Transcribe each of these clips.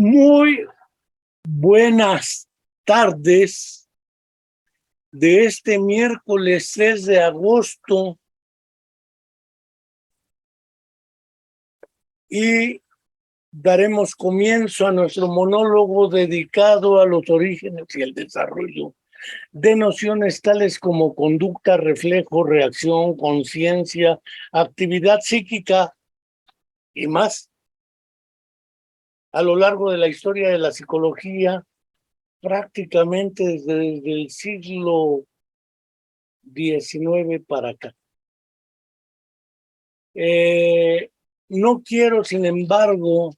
Muy buenas tardes de este miércoles 3 de agosto y daremos comienzo a nuestro monólogo dedicado a los orígenes y el desarrollo de nociones tales como conducta, reflejo, reacción, conciencia, actividad psíquica y más. A lo largo de la historia de la psicología, prácticamente desde el siglo XIX para acá. No quiero, sin embargo,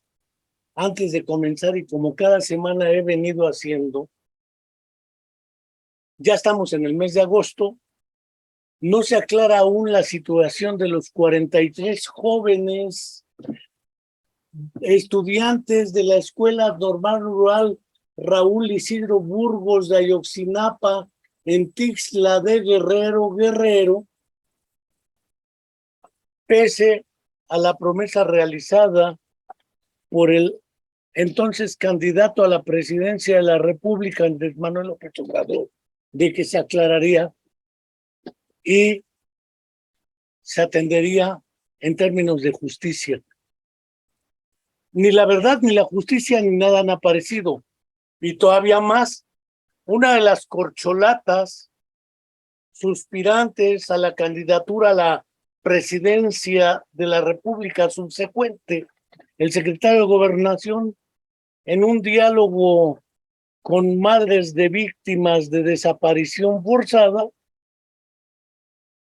antes de comenzar, y como cada semana he venido haciendo, ya estamos en el mes de agosto, no se aclara aún la situación de los 43 jóvenes estudiantes de la Escuela Normal Rural Raúl Isidro Burgos de Ayotzinapa, en Tixla de Guerrero, pese a la promesa realizada por el entonces candidato a la presidencia de la República, Andrés Manuel López Obrador, de que se aclararía y se atendería en términos de justicia. Ni la verdad, ni la justicia, ni nada han aparecido. Y todavía más, una de las corcholatas suspirantes a la candidatura a la presidencia de la República subsecuente, el secretario de Gobernación, en un diálogo con madres de víctimas de desaparición forzada,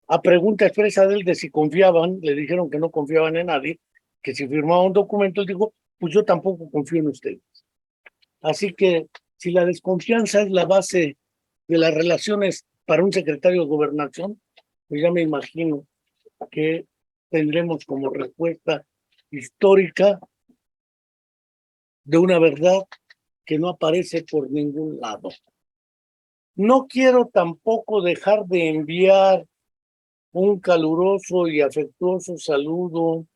a pregunta expresa de él de si confiaban, le dijeron que no confiaban en nadie, que si firmaba un documento, él dijo, pues yo tampoco confío en ustedes. Así que si la desconfianza es la base de las relaciones para un secretario de Gobernación, pues ya me imagino que tendremos como respuesta histórica de una verdad que no aparece por ningún lado. No quiero tampoco dejar de enviar un caluroso y afectuoso saludo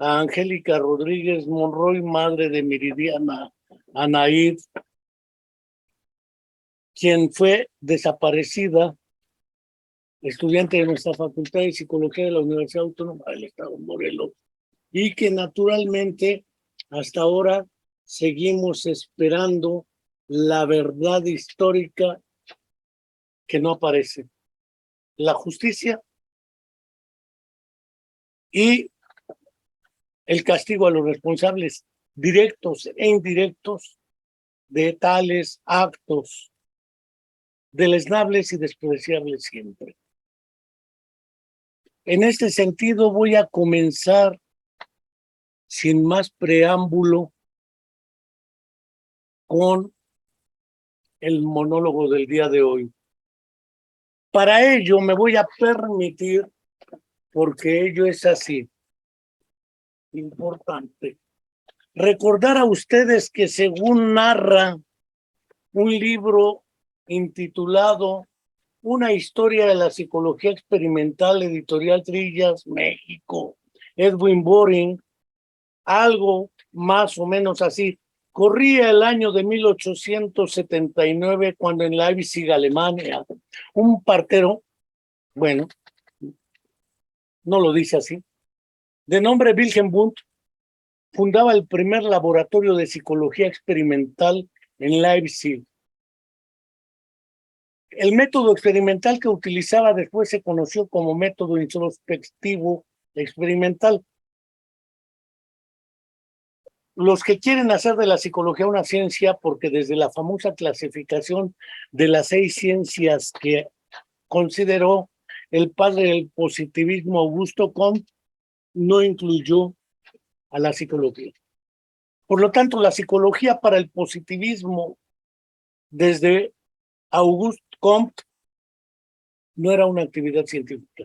a Angélica Rodríguez Monroy, madre de Meridiana Anaid, quien fue desaparecida, estudiante de nuestra Facultad de Psicología de la Universidad Autónoma del Estado de Morelos, y que naturalmente hasta ahora seguimos esperando la verdad histórica que no aparece. La justicia y el castigo a los responsables directos e indirectos de tales actos deleznables y despreciables siempre. En este sentido, voy a comenzar sin más preámbulo con el monólogo del día de hoy. Para ello me voy a permitir, porque ello es así, importante, recordar a ustedes que según narra un libro intitulado Una historia de la psicología experimental, editorial Trillas, México, Edwin Boring, algo más o menos así. Corría el año de 1879 cuando en Leipzig, Alemania, un partero, bueno, no lo dice así, de nombre Wilhelm Wundt, fundaba el primer laboratorio de psicología experimental en Leipzig. El método experimental que utilizaba después se conoció como método introspectivo experimental. Los que quieren hacer de la psicología una ciencia, porque desde la famosa clasificación de las 6 ciencias que consideró el padre del positivismo Augusto Comte, no incluyó a la psicología. Por lo tanto, la psicología para el positivismo desde Auguste Comte no era una actividad científica.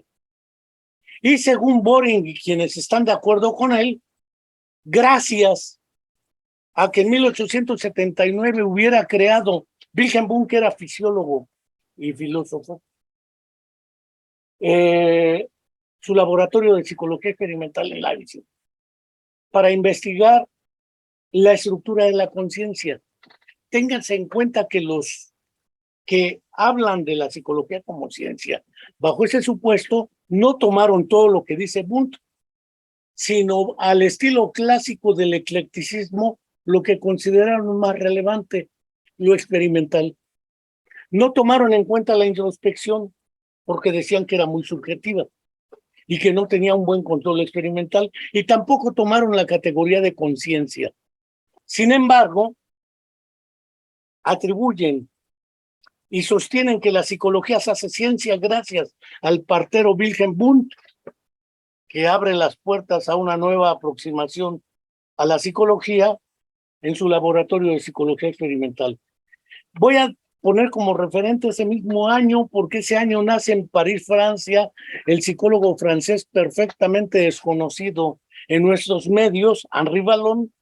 Y según Boring y quienes están de acuerdo con él, gracias a que en 1879 hubiera creado Wilhelm Wundt, que era fisiólogo y filósofo, su laboratorio de psicología experimental en Leipzig, para investigar la estructura de la conciencia. Ténganse en cuenta que los que hablan de la psicología como ciencia, bajo ese supuesto, no tomaron todo lo que dice Wundt, sino al estilo clásico del eclecticismo, lo que consideraron más relevante, lo experimental. No tomaron en cuenta la introspección porque decían que era muy subjetiva y que no tenía un buen control experimental, y tampoco tomaron la categoría de conciencia. Sin embargo, atribuyen y sostienen que la psicología se hace ciencia gracias al partero Wilhelm Wundt, que abre las puertas a una nueva aproximación a la psicología en su laboratorio de psicología experimental. Voy a poner como referente ese mismo año, porque ese año nace en París, Francia, el psicólogo francés perfectamente desconocido en nuestros medios, Henri Vallon,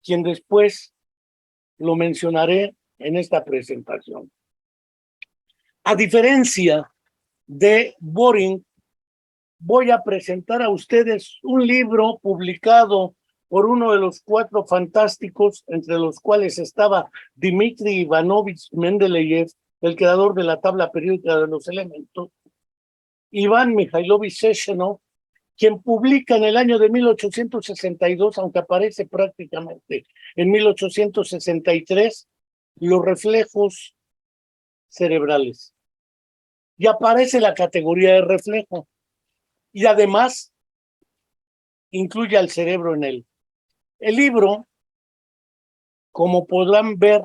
quien después lo mencionaré en esta presentación. A diferencia de Boring, voy a presentar a ustedes un libro publicado por uno de los cuatro fantásticos, entre los cuales estaba Dmitri Ivanovich Mendeleev, el creador de la tabla periódica de los elementos, Iván Mikhailovich Sechenov, quien publica en el año de 1862, aunque aparece prácticamente en 1863, los reflejos cerebrales. Y aparece la categoría de reflejo. Y además incluye al cerebro en él. El libro, como podrán ver,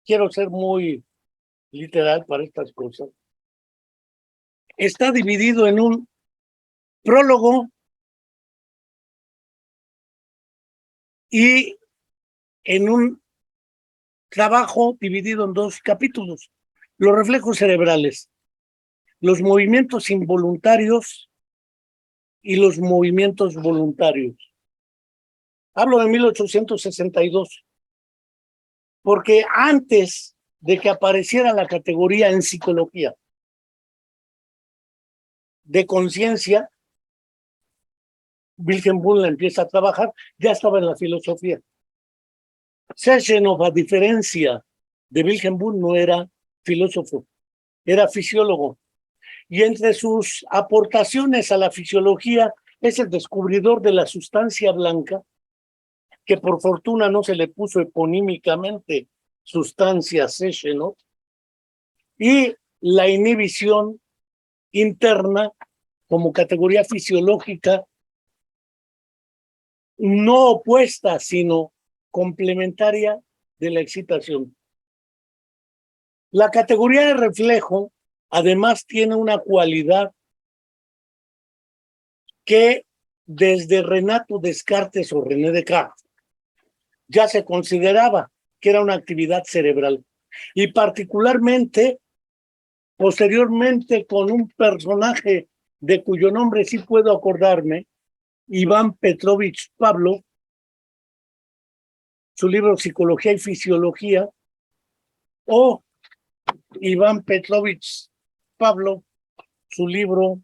quiero ser muy literal para estas cosas, está dividido en un prólogo y en un trabajo dividido en dos capítulos: los reflejos cerebrales, los movimientos involuntarios y los movimientos voluntarios. Hablo de 1862, porque antes de que apareciera la categoría en psicología de conciencia, Wilhelm Wundt la empieza a trabajar, ya estaba en la filosofía. Sechenov, a diferencia de Wilhelm Wundt, no era filósofo, era fisiólogo. Y entre sus aportaciones a la fisiología es el descubridor de la sustancia blanca, que por fortuna no se le puso eponímicamente sustancia Sechenov, y la inhibición interna como categoría fisiológica no opuesta, sino complementaria de la excitación. La categoría de reflejo, además, tiene una cualidad que desde Renato Descartes o René Descartes ya se consideraba que era una actividad cerebral. Y particularmente, posteriormente, con un personaje de cuyo nombre sí puedo acordarme, Iván Petrovich Pavlov, su libro Psicología y Fisiología, o Iván Petrovich Pavlov, su libro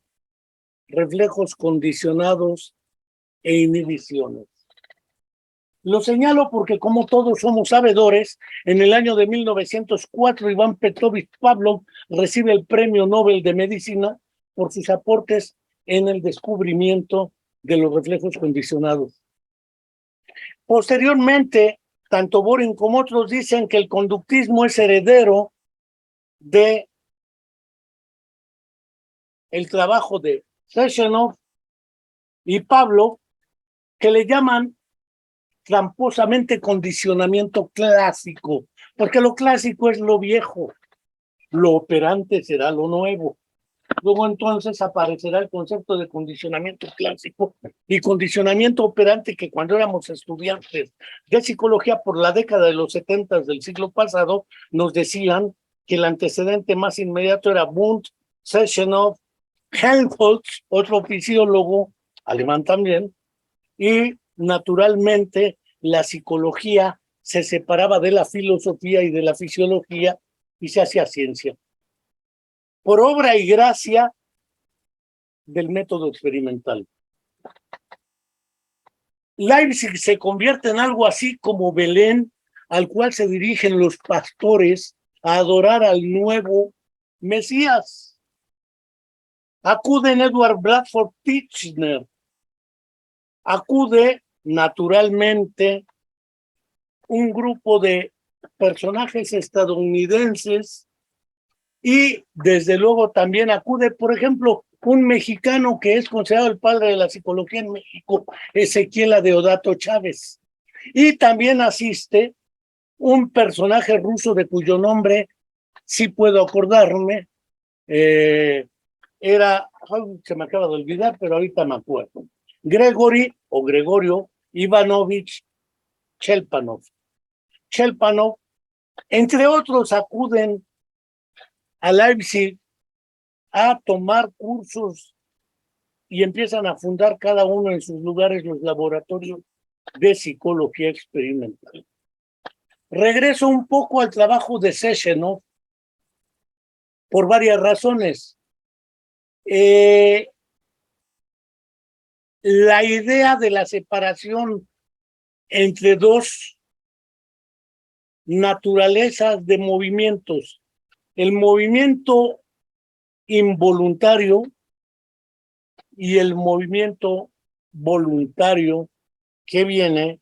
Reflejos condicionados e inhibiciones. Lo señalo porque, como todos somos sabedores, en el año de 1904 Iván Petrovich Pavlov recibe el Premio Nobel de Medicina por sus aportes en el descubrimiento de los reflejos condicionados. Posteriormente, tanto Boring como otros dicen que el conductismo es heredero de el trabajo de Sechenov y Pavlov, que le llaman tramposamente condicionamiento clásico, porque lo clásico es lo viejo, lo operante será lo nuevo. Luego entonces aparecerá el concepto de condicionamiento clásico y condicionamiento operante, que cuando éramos estudiantes de psicología por la década de los 70 del siglo pasado, nos decían que el antecedente más inmediato era Wundt, Sechenov, Helmholtz, otro fisiólogo alemán también, y naturalmente la psicología se separaba de la filosofía y de la fisiología y se hacía ciencia, por obra y gracia del método experimental. Leipzig se convierte en algo así como Belén, al cual se dirigen los pastores a adorar al nuevo Mesías. Acuden Edward Bradford Titchener, acude naturalmente un grupo de personajes estadounidenses y desde luego también acude, por ejemplo, un mexicano que es considerado el padre de la psicología en México, Ezequiel Adeodato Chávez. Y también asiste un personaje ruso de cuyo nombre sí puedo acordarme, se me acaba de olvidar, pero ahorita me acuerdo. Gregorio Ivanovich Chelpanov. Chelpanov, entre otros, acuden a Leipzig a tomar cursos y empiezan a fundar cada uno en sus lugares los laboratorios de psicología experimental. Regreso un poco al trabajo de Sechenov por varias razones. La idea de la separación entre dos naturalezas de movimientos, el movimiento involuntario y el movimiento voluntario, que viene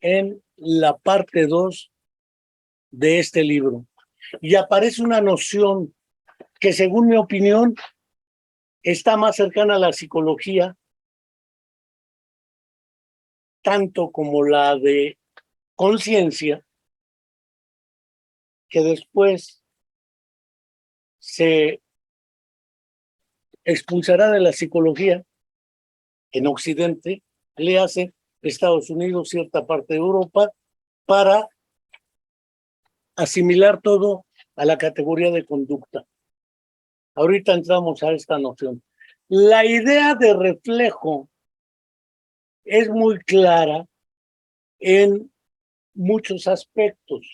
en la parte 2 de este libro. Y aparece una noción que, según mi opinión, está más cercana a la psicología, tanto como la de conciencia, que después se expulsará de la psicología en Occidente, le hace Estados Unidos, cierta parte de Europa, para asimilar todo a la categoría de conducta. Ahorita entramos a esta noción. La idea de reflejo es muy clara en muchos aspectos.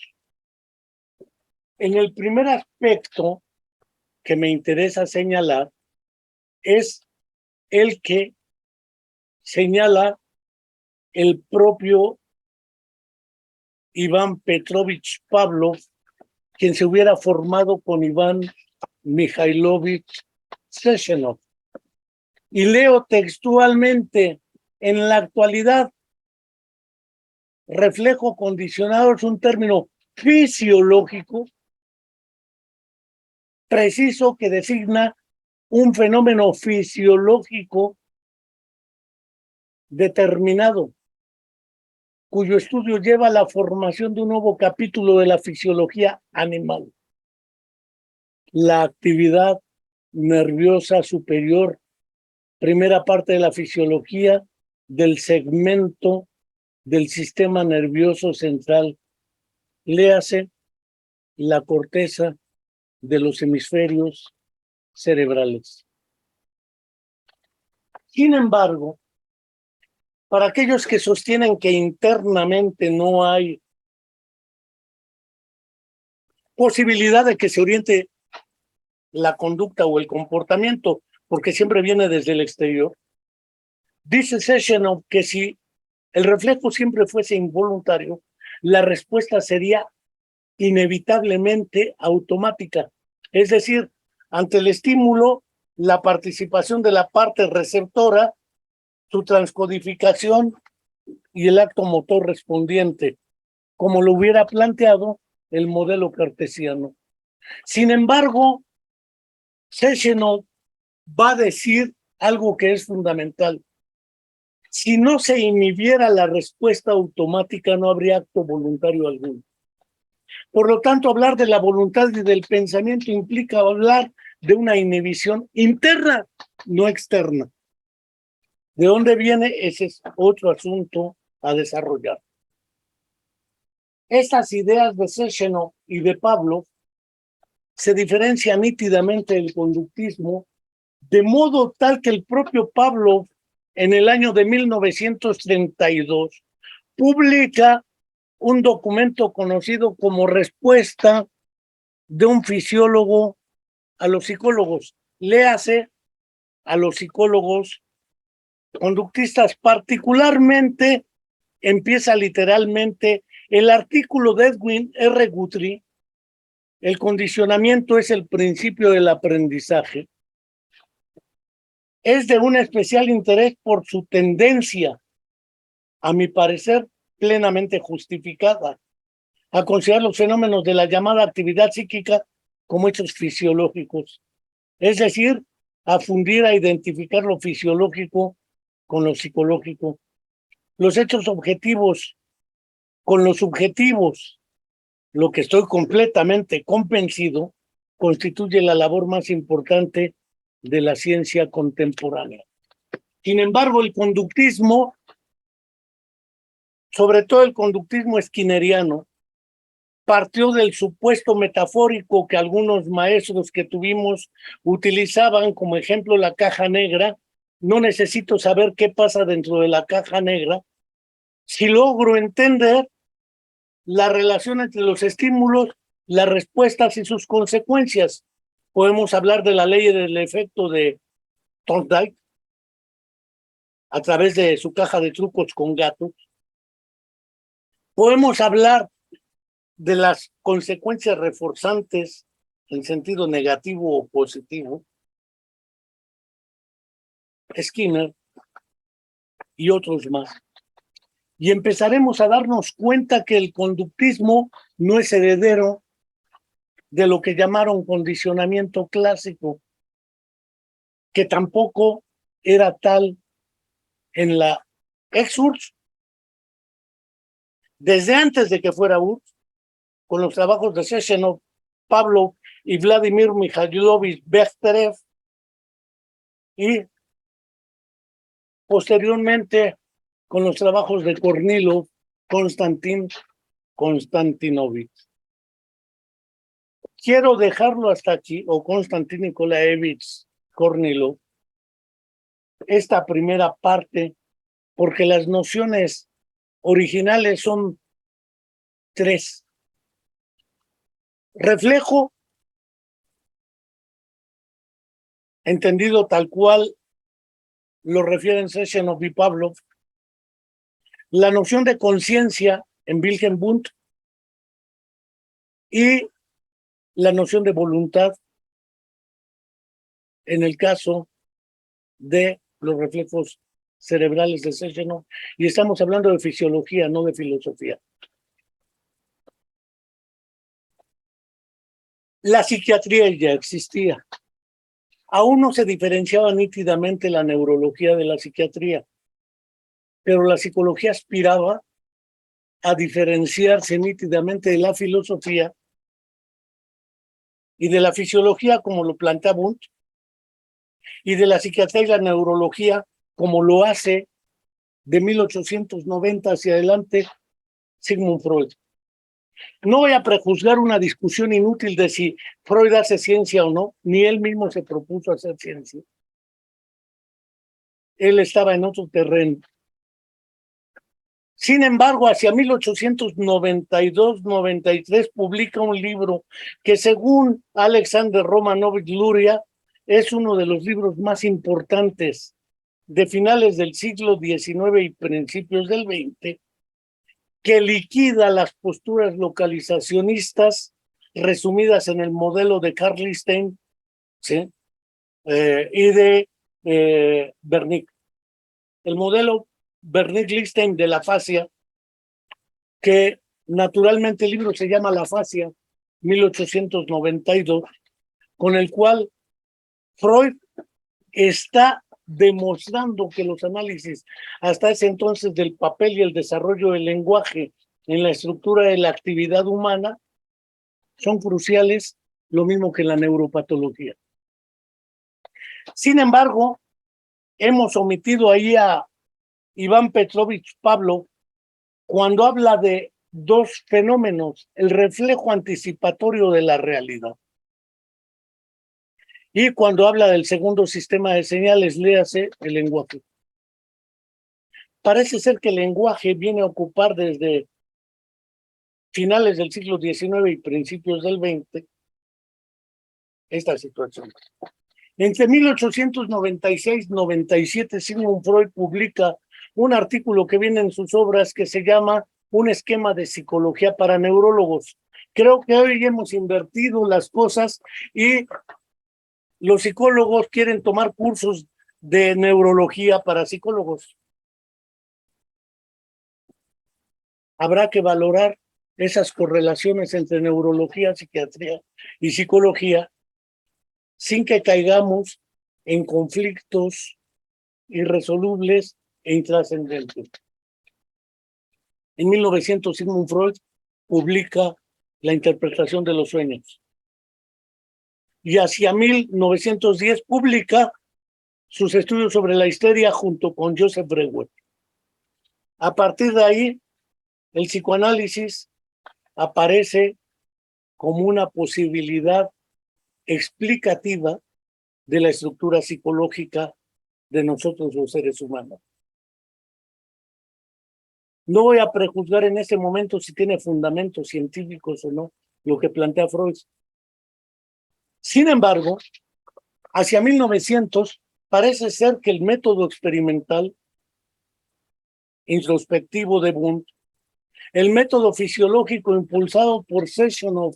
En el primer aspecto que me interesa señalar es el que señala el propio Iván Petrovich Pavlov, quien se hubiera formado con Iván Mikhailovich Sechenov. Y leo textualmente: en la actualidad, reflejo condicionado es un término fisiológico preciso que designa un fenómeno fisiológico determinado, cuyo estudio lleva a la formación de un nuevo capítulo de la fisiología animal, la actividad nerviosa superior, primera parte de la fisiología del segmento del sistema nervioso central, léase la corteza de los hemisferios cerebrales. Sin embargo, para aquellos que sostienen que internamente no hay posibilidad de que se oriente la conducta o el comportamiento, porque siempre viene desde el exterior, dice Sechenov que si el reflejo siempre fuese involuntario, la respuesta sería inevitablemente automática. Es decir, ante el estímulo, la participación de la parte receptora, su transcodificación y el acto motor respondiente, como lo hubiera planteado el modelo cartesiano. Sin embargo, Sechenov va a decir algo que es fundamental. Si no se inhibiera la respuesta automática, no habría acto voluntario alguno. Por lo tanto, hablar de la voluntad y del pensamiento implica hablar de una inhibición interna, no externa. ¿De dónde viene? Ese es otro asunto a desarrollar. Estas ideas de Sechenov y de Pavlov se diferencian nítidamente del conductismo, de modo tal que el propio Pavlov, en el año de 1932, publica un documento conocido como Respuesta de un fisiólogo a los psicólogos. Léase a los psicólogos conductistas, particularmente empieza literalmente el artículo de Edwin R. Guthrie, el condicionamiento es el principio del aprendizaje. Es de un especial interés por su tendencia, a mi parecer, plenamente justificada, a considerar los fenómenos de la llamada actividad psíquica como hechos fisiológicos, es decir, a fundir, a identificar lo fisiológico con lo psicológico, los hechos objetivos con los subjetivos, lo que estoy completamente convencido constituye la labor más importante de la ciencia contemporánea. Sin embargo, el conductismo, sobre todo el conductismo skinneriano, partió del supuesto metafórico que algunos maestros que tuvimos utilizaban como ejemplo la caja negra. No necesito saber qué pasa dentro de la caja negra si logro entender la relación entre los estímulos, las respuestas y sus consecuencias. Podemos hablar de la ley del efecto de Thorndike a través de su caja de trucos con gatos. Podemos hablar de las consecuencias reforzantes en sentido negativo o positivo, Skinner y otros más. Y empezaremos a darnos cuenta que el conductismo no es heredero de lo que llamaron condicionamiento clásico, que tampoco era tal en la ex-URSS, desde antes de que fuera URSS, con los trabajos de Sechenov, Pavlov y Vladimir Mikhailovich Bechterev, y posteriormente con los trabajos de Kornilov, Konstantin Konstantinovich. Quiero dejarlo hasta aquí, o Konstantin Nikolaevich Kornilov, esta primera parte, porque las nociones originales son tres. Reflejo, entendido tal cual lo refieren Sechenov y Pavlov. La noción de conciencia en Wilhelm Wundt y la noción de voluntad en el caso de los reflejos cerebrales de Sechenov. Y estamos hablando de fisiología, no de filosofía. La psiquiatría ya existía. Aún no se diferenciaba nítidamente la neurología de la psiquiatría, pero la psicología aspiraba a diferenciarse nítidamente de la filosofía y de la fisiología, como lo plantea Wundt, y de la psiquiatría y la neurología, como lo hace de 1890 hacia adelante Sigmund Freud. No voy a prejuzgar una discusión inútil de si Freud hace ciencia o no, ni él mismo se propuso hacer ciencia. Él estaba en otro terreno. Sin embargo, hacia 1892-93 publica un libro que, según Alexander Romanovich Luria, es uno de los libros más importantes de finales del siglo XIX y principios del XX, que liquida las posturas localizacionistas resumidas en el modelo de Carl Listein, ¿sí? Y de Wernicke. El modelo Wernicke-Listein de la fascia, que naturalmente el libro se llama La fascia, 1892, con el cual Freud está demostrando que los análisis hasta ese entonces del papel y el desarrollo del lenguaje en la estructura de la actividad humana son cruciales, lo mismo que en la neuropatología. Sin embargo, hemos omitido ahí a Iván Petrovich Pavlov cuando habla de dos fenómenos, el reflejo anticipatorio de la realidad. Y cuando habla del segundo sistema de señales, léase el lenguaje. Parece ser que el lenguaje viene a ocupar desde finales del siglo XIX y principios del XX esta situación. Entre 1896-97, Sigmund Freud publica un artículo que viene en sus obras que se llama Un esquema de psicología para neurólogos. Creo que hoy hemos invertido las cosas y los psicólogos quieren tomar cursos de neurología para psicólogos. Habrá que valorar esas correlaciones entre neurología, psiquiatría y psicología sin que caigamos en conflictos irresolubles e intrascendentes. En 1900, Sigmund Freud publica La interpretación de los sueños. Y hacia 1910 publica sus estudios sobre la histeria junto con Joseph Breuer. A partir de ahí, el psicoanálisis aparece como una posibilidad explicativa de la estructura psicológica de nosotros los seres humanos. No voy a prejuzgar en este momento si tiene fundamentos científicos o no lo que plantea Freud. Sin embargo, hacia 1900 parece ser que el método experimental introspectivo de Wundt, el método fisiológico impulsado por Sessionov,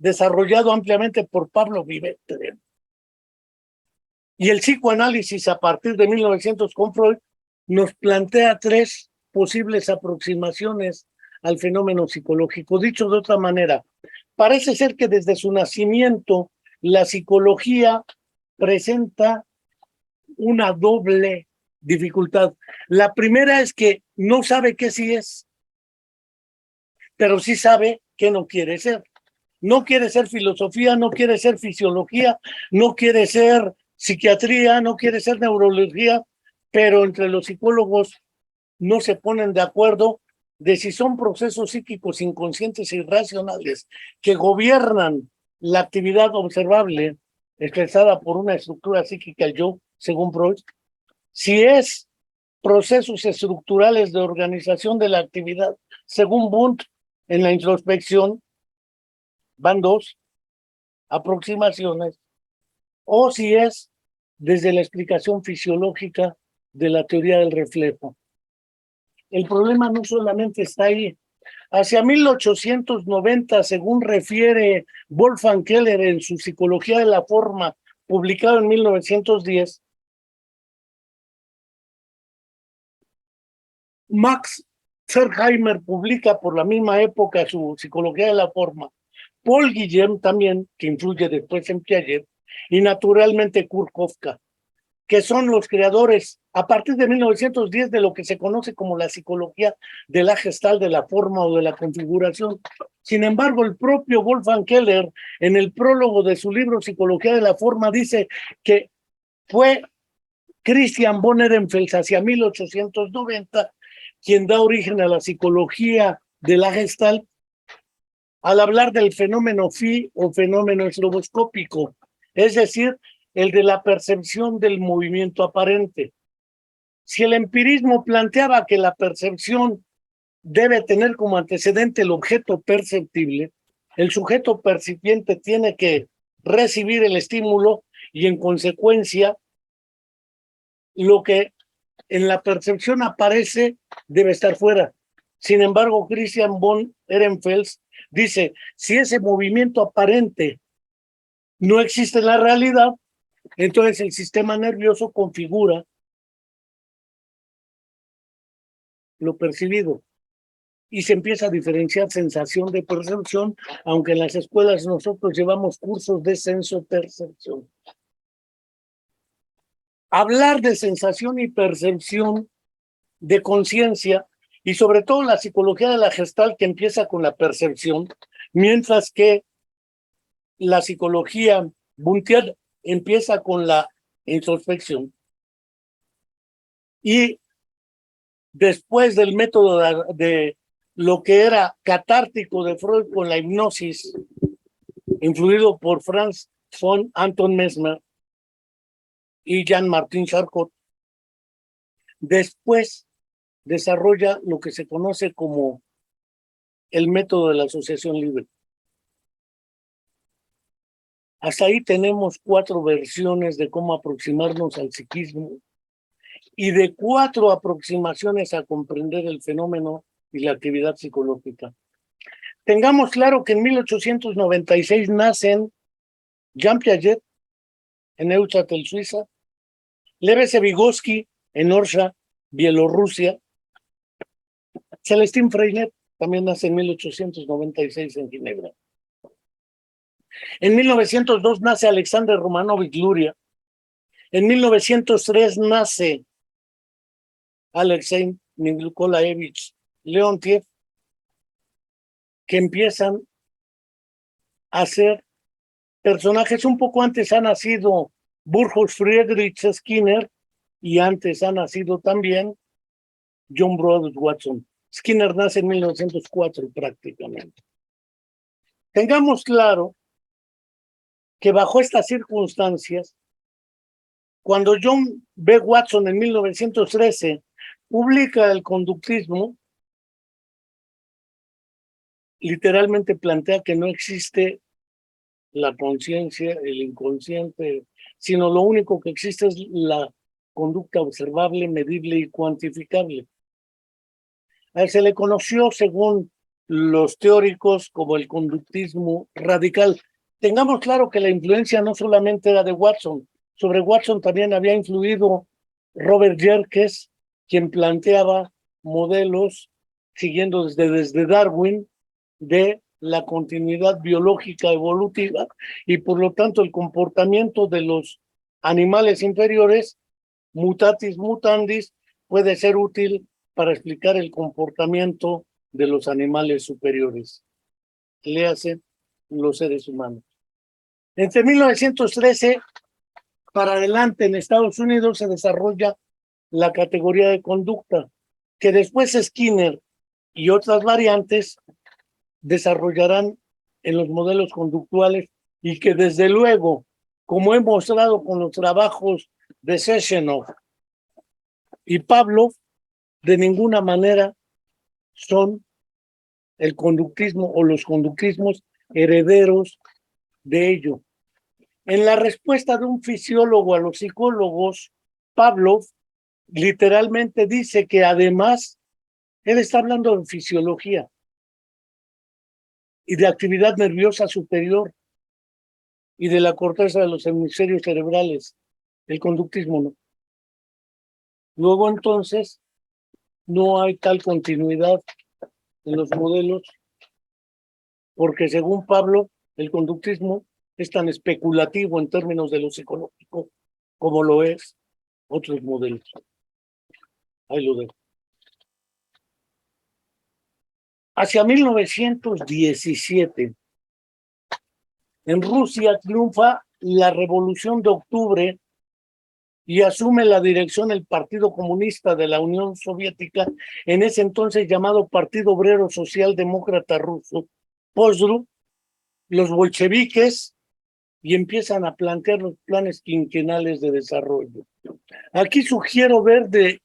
desarrollado ampliamente por Pablo Vivetre, y el psicoanálisis a partir de 1900 con Freud, nos plantea tres posibles aproximaciones al fenómeno psicológico. Dicho de otra manera, parece ser que desde su nacimiento la psicología presenta una doble dificultad. La primera es que no sabe qué sí es, pero sí sabe qué no quiere ser. No quiere ser filosofía, no quiere ser fisiología, no quiere ser psiquiatría, no quiere ser neurología, pero entre los psicólogos no se ponen de acuerdo de si son procesos psíquicos inconscientes e irracionales que gobiernan la actividad observable expresada por una estructura psíquica, el yo, según Freud, si es procesos estructurales de organización de la actividad, según Wundt, en la introspección, van dos aproximaciones, o si es desde la explicación fisiológica de la teoría del reflejo. El problema no solamente está ahí. Hacia 1890, según refiere Wolfgang Keller en su Psicología de la Forma, publicado en 1910, Max Ferkheimer publica por la misma época su Psicología de la Forma, Paul Guillem también, que influye después en Piaget, y naturalmente Kurt Kafka, que son los creadores, a partir de 1910, de lo que se conoce como la psicología de la Gestalt, de la forma o de la configuración. Sin embargo, el propio Wolfgang Keller, en el prólogo de su libro Psicología de la Forma, dice que fue Christian von Ehrenfels hacia 1890 quien da origen a la psicología de la Gestalt al hablar del fenómeno phi o fenómeno estroboscópico, es decir, el de la percepción del movimiento aparente. Si el empirismo planteaba que la percepción debe tener como antecedente el objeto perceptible, el sujeto percipiente tiene que recibir el estímulo y en consecuencia lo que en la percepción aparece debe estar fuera. Sin embargo, Christian von Ehrenfels dice, si ese movimiento aparente no existe en la realidad, entonces el sistema nervioso configura lo percibido y se empieza a diferenciar sensación de percepción, aunque en las escuelas nosotros llevamos cursos de sensopercepción. Hablar de sensación y percepción de conciencia y sobre todo la psicología de la Gestalt que empieza con la percepción, mientras que la psicología Wundtiana empieza con la introspección. Y después del método de lo que era catártico de Freud con la hipnosis, influido por Franz von Anton Mesmer y Jean-Martin Charcot, después desarrolla lo que se conoce como el método de la asociación libre. Hasta ahí tenemos 4 versiones de cómo aproximarnos al psiquismo y de 4 aproximaciones a comprender el fenómeno y la actividad psicológica. Tengamos claro que en 1896 nacen Jean Piaget en Neuchâtel, Suiza, Lev Vygotsky en Orsha, Bielorrusia, Celestín Freinet también nace en 1896 en Ginebra. En 1902 nace Alexander Romanovich Luria. En 1903 nace Alexei Nikolaevich Leontiev, que empiezan a ser personajes. Un poco antes ha nacido Burgos Friedrich Skinner y antes ha nacido también John Broadus Watson. Skinner nace en 1904 prácticamente. Tengamos claro que bajo estas circunstancias, cuando John B. Watson en 1913 publica el conductismo, literalmente plantea que no existe la conciencia, el inconsciente, sino lo único que existe es la conducta observable, medible y cuantificable. A él se le conoció, según los teóricos, como el conductismo radical. Tengamos claro que la influencia no solamente era de Watson, sobre Watson también había influido Robert Yerkes, quien planteaba modelos, siguiendo desde Darwin, de la continuidad biológica evolutiva y por lo tanto el comportamiento de los animales inferiores, mutatis mutandis, puede ser útil para explicar el comportamiento de los animales superiores. Léase los seres humanos. Entre 1913 para adelante en Estados Unidos se desarrolla la categoría de conducta, que después Skinner y otras variantes desarrollarán en los modelos conductuales y que desde luego, como he mostrado con los trabajos de Sechenov y Pavlov, de ninguna manera son el conductismo o los conductismos herederos de ello. En la respuesta de un fisiólogo a los psicólogos, Pavlov literalmente dice que además él está hablando de fisiología y de actividad nerviosa superior y de la corteza de los hemisferios cerebrales. El conductismo no. Luego entonces no hay tal continuidad en los modelos porque según Pablo el conductismo es tan especulativo en términos de lo psicológico como lo es otros modelos. Ahí lo dejo. Hacia 1917, en Rusia triunfa la Revolución de Octubre y asume la dirección el Partido Comunista de la Unión Soviética, en ese entonces llamado Partido Obrero Socialdemócrata Ruso, POSRU, los bolcheviques, y empiezan a plantear los planes quinquenales de desarrollo. Aquí sugiero ver de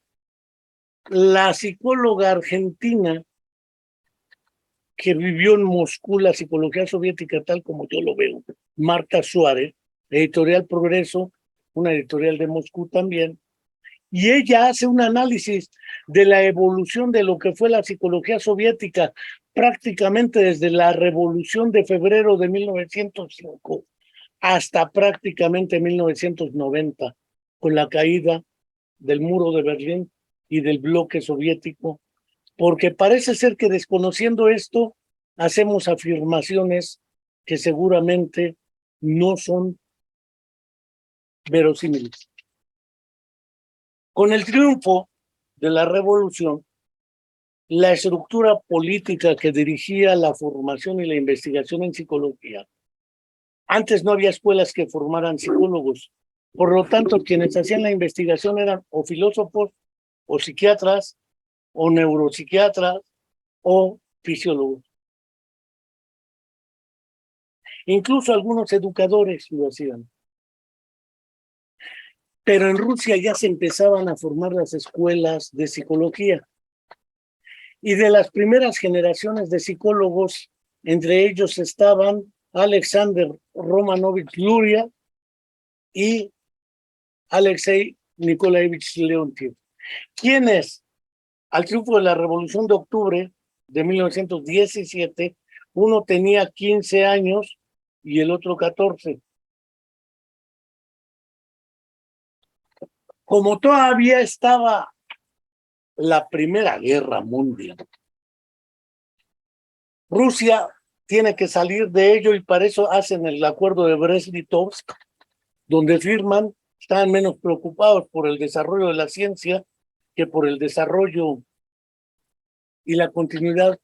la psicóloga argentina que vivió en Moscú la psicología soviética tal como yo lo veo, Marta Suárez, Editorial Progreso, una editorial de Moscú también, y ella hace un análisis de la evolución de lo que fue la psicología soviética prácticamente desde la Revolución de Febrero de 1905 hasta prácticamente 1990, con la caída del muro de Berlín y del bloque soviético, porque parece ser que desconociendo esto, hacemos afirmaciones que seguramente no son verosímiles. Con el triunfo de la revolución, la estructura política que dirigía la formación y la investigación en psicología, antes no había escuelas que formaran psicólogos, por lo tanto, quienes hacían la investigación eran o filósofos, o psiquiatras, o neuropsiquiatras, o fisiólogos. Incluso algunos educadores lo hacían. Pero en Rusia ya se empezaban a formar las escuelas de psicología. Y de las primeras generaciones de psicólogos, entre ellos estaban Alexander Romanovich Luria y Alexei Nikolaevich Leontiev, quienes al triunfo de la Revolución de Octubre de 1917, uno tenía 15 años y el otro 14. Como todavía estaba la Primera Guerra Mundial, Rusia tiene que salir de ello y para eso hacen el acuerdo de Brest-Litovsk, donde firman, estaban menos preocupados por el desarrollo de la ciencia que por el desarrollo y la continuidad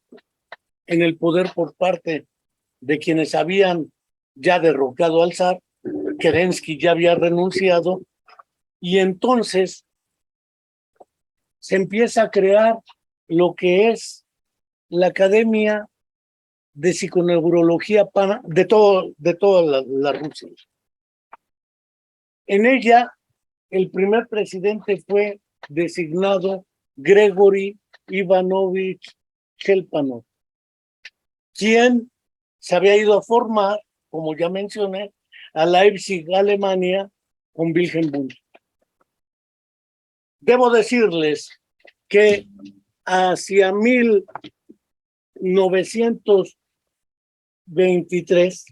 en el poder por parte de quienes habían ya derrocado al zar. Kerensky ya había renunciado y entonces se empieza a crear lo que es la Academia de Psiconeurología de toda la Rusia. En ella, el primer presidente fue designado Gregory Ivanovich Chelpanov, quien se había ido a formar, como ya mencioné, a Leipzig, Alemania, con Wilhelm Wundt. Debo decirles que hacia 1923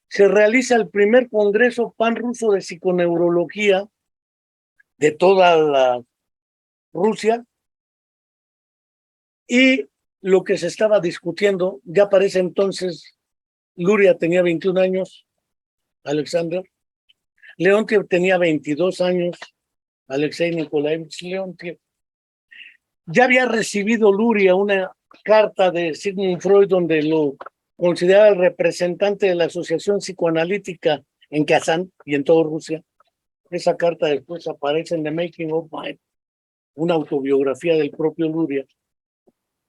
se realiza el primer congreso panruso de psiconeurología de toda la Rusia, y lo que se estaba discutiendo, ya para ese entonces Luria tenía 21 años, Alexander, Leontiev tenía 22 años, Alexei Nikolaevich Leontiev. Ya había recibido Luria una carta de Sigmund Freud donde lo consideraba el representante de la Asociación Psicoanalítica en Kazán y en toda Rusia. Esa carta después aparece en The Making of Mind, una autobiografía del propio Luria.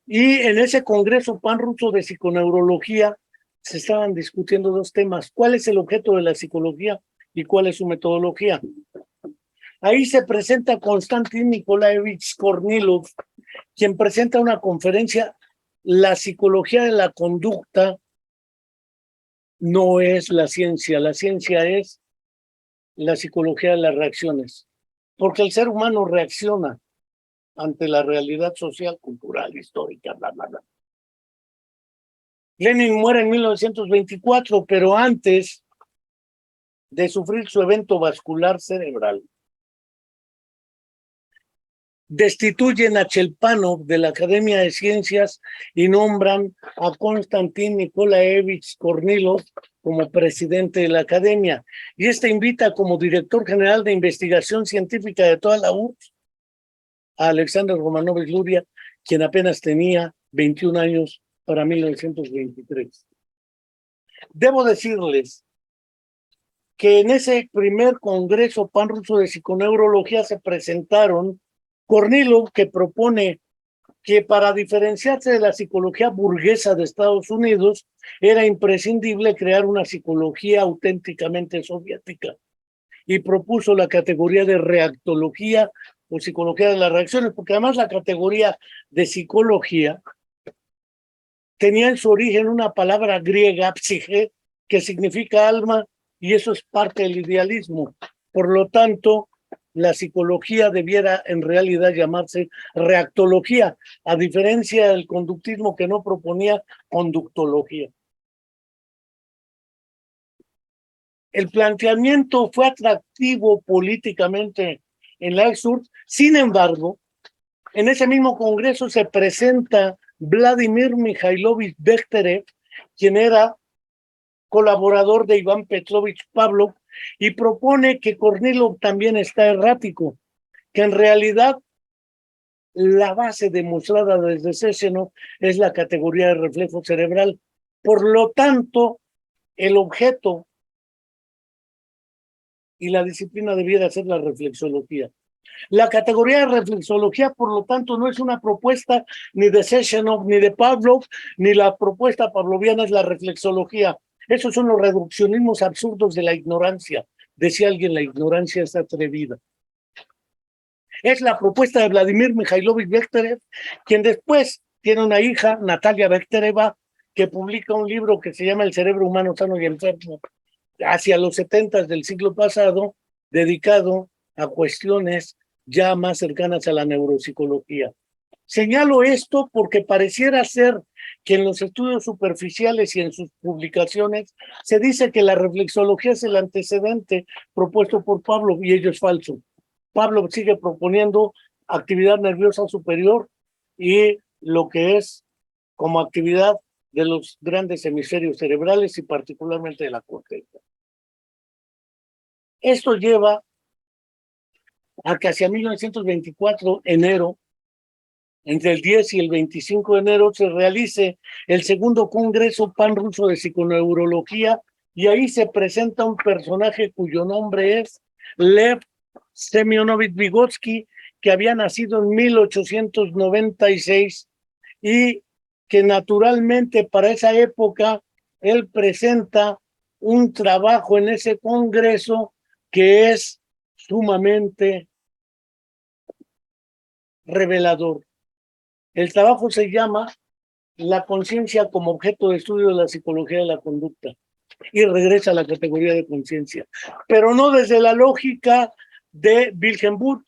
Y en ese congreso panruso de psiconeurología se estaban discutiendo dos temas: ¿cuál es el objeto de la psicología y cuál es su metodología? Ahí se presenta Konstantin Nikolaevich Kornilov, quien presenta una conferencia: la psicología de la conducta no es la ciencia es la psicología de las reacciones, porque el ser humano reacciona ante la realidad social, cultural, histórica, bla, bla, bla. Lenin muere en 1924, pero antes de sufrir su evento vascular cerebral, destituyen a Chelpanov de la Academia de Ciencias y nombran a Konstantin Nikolaevich Kornilov como presidente de la Academia. Y invita como director general de investigación científica de toda la URSS a Alexander Romanovich Luria, quien apenas tenía 21 años para 1923. Debo decirles que en ese primer congreso panruso de psiconeurología se presentaron Kornilov, que propone que para diferenciarse de la psicología burguesa de Estados Unidos era imprescindible crear una psicología auténticamente soviética, y propuso la categoría de reactología o psicología de las reacciones, porque además la categoría de psicología tenía en su origen una palabra griega, psique, que significa alma, y eso es parte del idealismo. Por lo tanto, la psicología debiera en realidad llamarse reactología, a diferencia del conductismo, que no proponía conductología. El planteamiento fue atractivo políticamente en la ex-URSS. Sin embargo, en ese mismo congreso se presenta Vladimir Mikhailovich Bekhterev, quien era colaborador de Iván Petrovich Pavlov, y propone que Kornilov también está errático, que en realidad la base demostrada desde Sechenov es la categoría de reflejo cerebral. Por lo tanto, el objeto y la disciplina debiera ser la reflexología. La categoría de reflexología, por lo tanto, no es una propuesta ni de Sechenov ni de Pavlov, ni la propuesta pavloviana es la reflexología. Esos son los reduccionismos absurdos de la ignorancia. Decía alguien, la ignorancia es atrevida. Es la propuesta de Vladimir Mikhailovich Bekhterev, quien después tiene una hija, Natalia Bektereva, que publica un libro que se llama El cerebro humano sano y enfermo, hacia los 70 del siglo pasado, dedicado a cuestiones ya más cercanas a la neuropsicología. Señalo esto porque pareciera ser que en los estudios superficiales y en sus publicaciones se dice que la reflexología es el antecedente propuesto por Pavlov, y ello es falso. Pavlov sigue proponiendo actividad nerviosa superior y lo que es como actividad de los grandes hemisferios cerebrales y particularmente de la corteza. Esto lleva a que hacia 1924, enero, entre el 10 y el 25 de enero, se realice el segundo Congreso Pan-Ruso de Psiconeurología, y ahí se presenta un personaje cuyo nombre es Lev Semyonovich Vygotsky, que había nacido en 1896 y que naturalmente para esa época él presenta un trabajo en ese congreso que es sumamente revelador. El trabajo se llama La conciencia como objeto de estudio de la psicología de la conducta, y regresa a la categoría de conciencia, pero no desde la lógica de Wilhelm Wundt,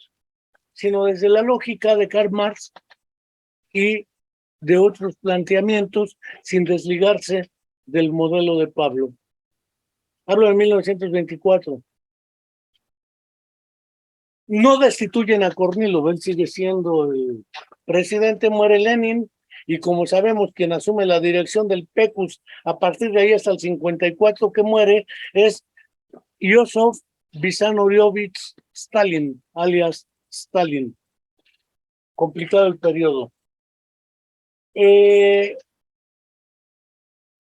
sino desde la lógica de Karl Marx y de otros planteamientos, sin desligarse del modelo de Pablo. Hablo de 1924. No destituyen a Kornilov, él sigue siendo el presidente, muere Lenin, y como sabemos, quien asume la dirección del PECUS a partir de ahí hasta el 54 que muere es Iosif Vissarionovich Stalin, alias Stalin. Complicado el periodo.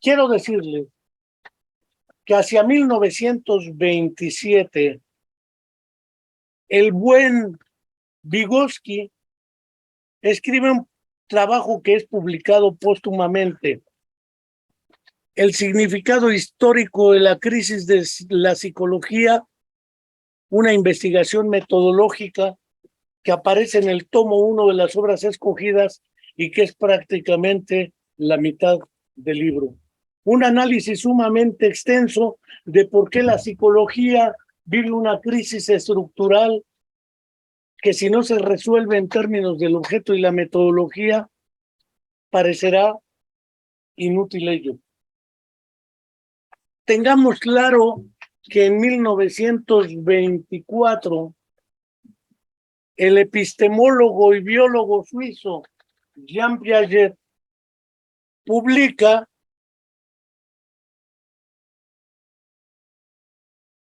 Quiero decirle que hacia 1927 el buen Vygotsky escribe un trabajo que es publicado póstumamente, El significado histórico de la crisis de la psicología, una investigación metodológica, que aparece en el tomo 1 de las obras escogidas y que es prácticamente la mitad del libro. Un análisis sumamente extenso de por qué la psicología vive una crisis estructural que, si no se resuelve en términos del objeto y la metodología, parecerá inútil ello. Tengamos claro que en 1924 el epistemólogo y biólogo suizo Jean Piaget publica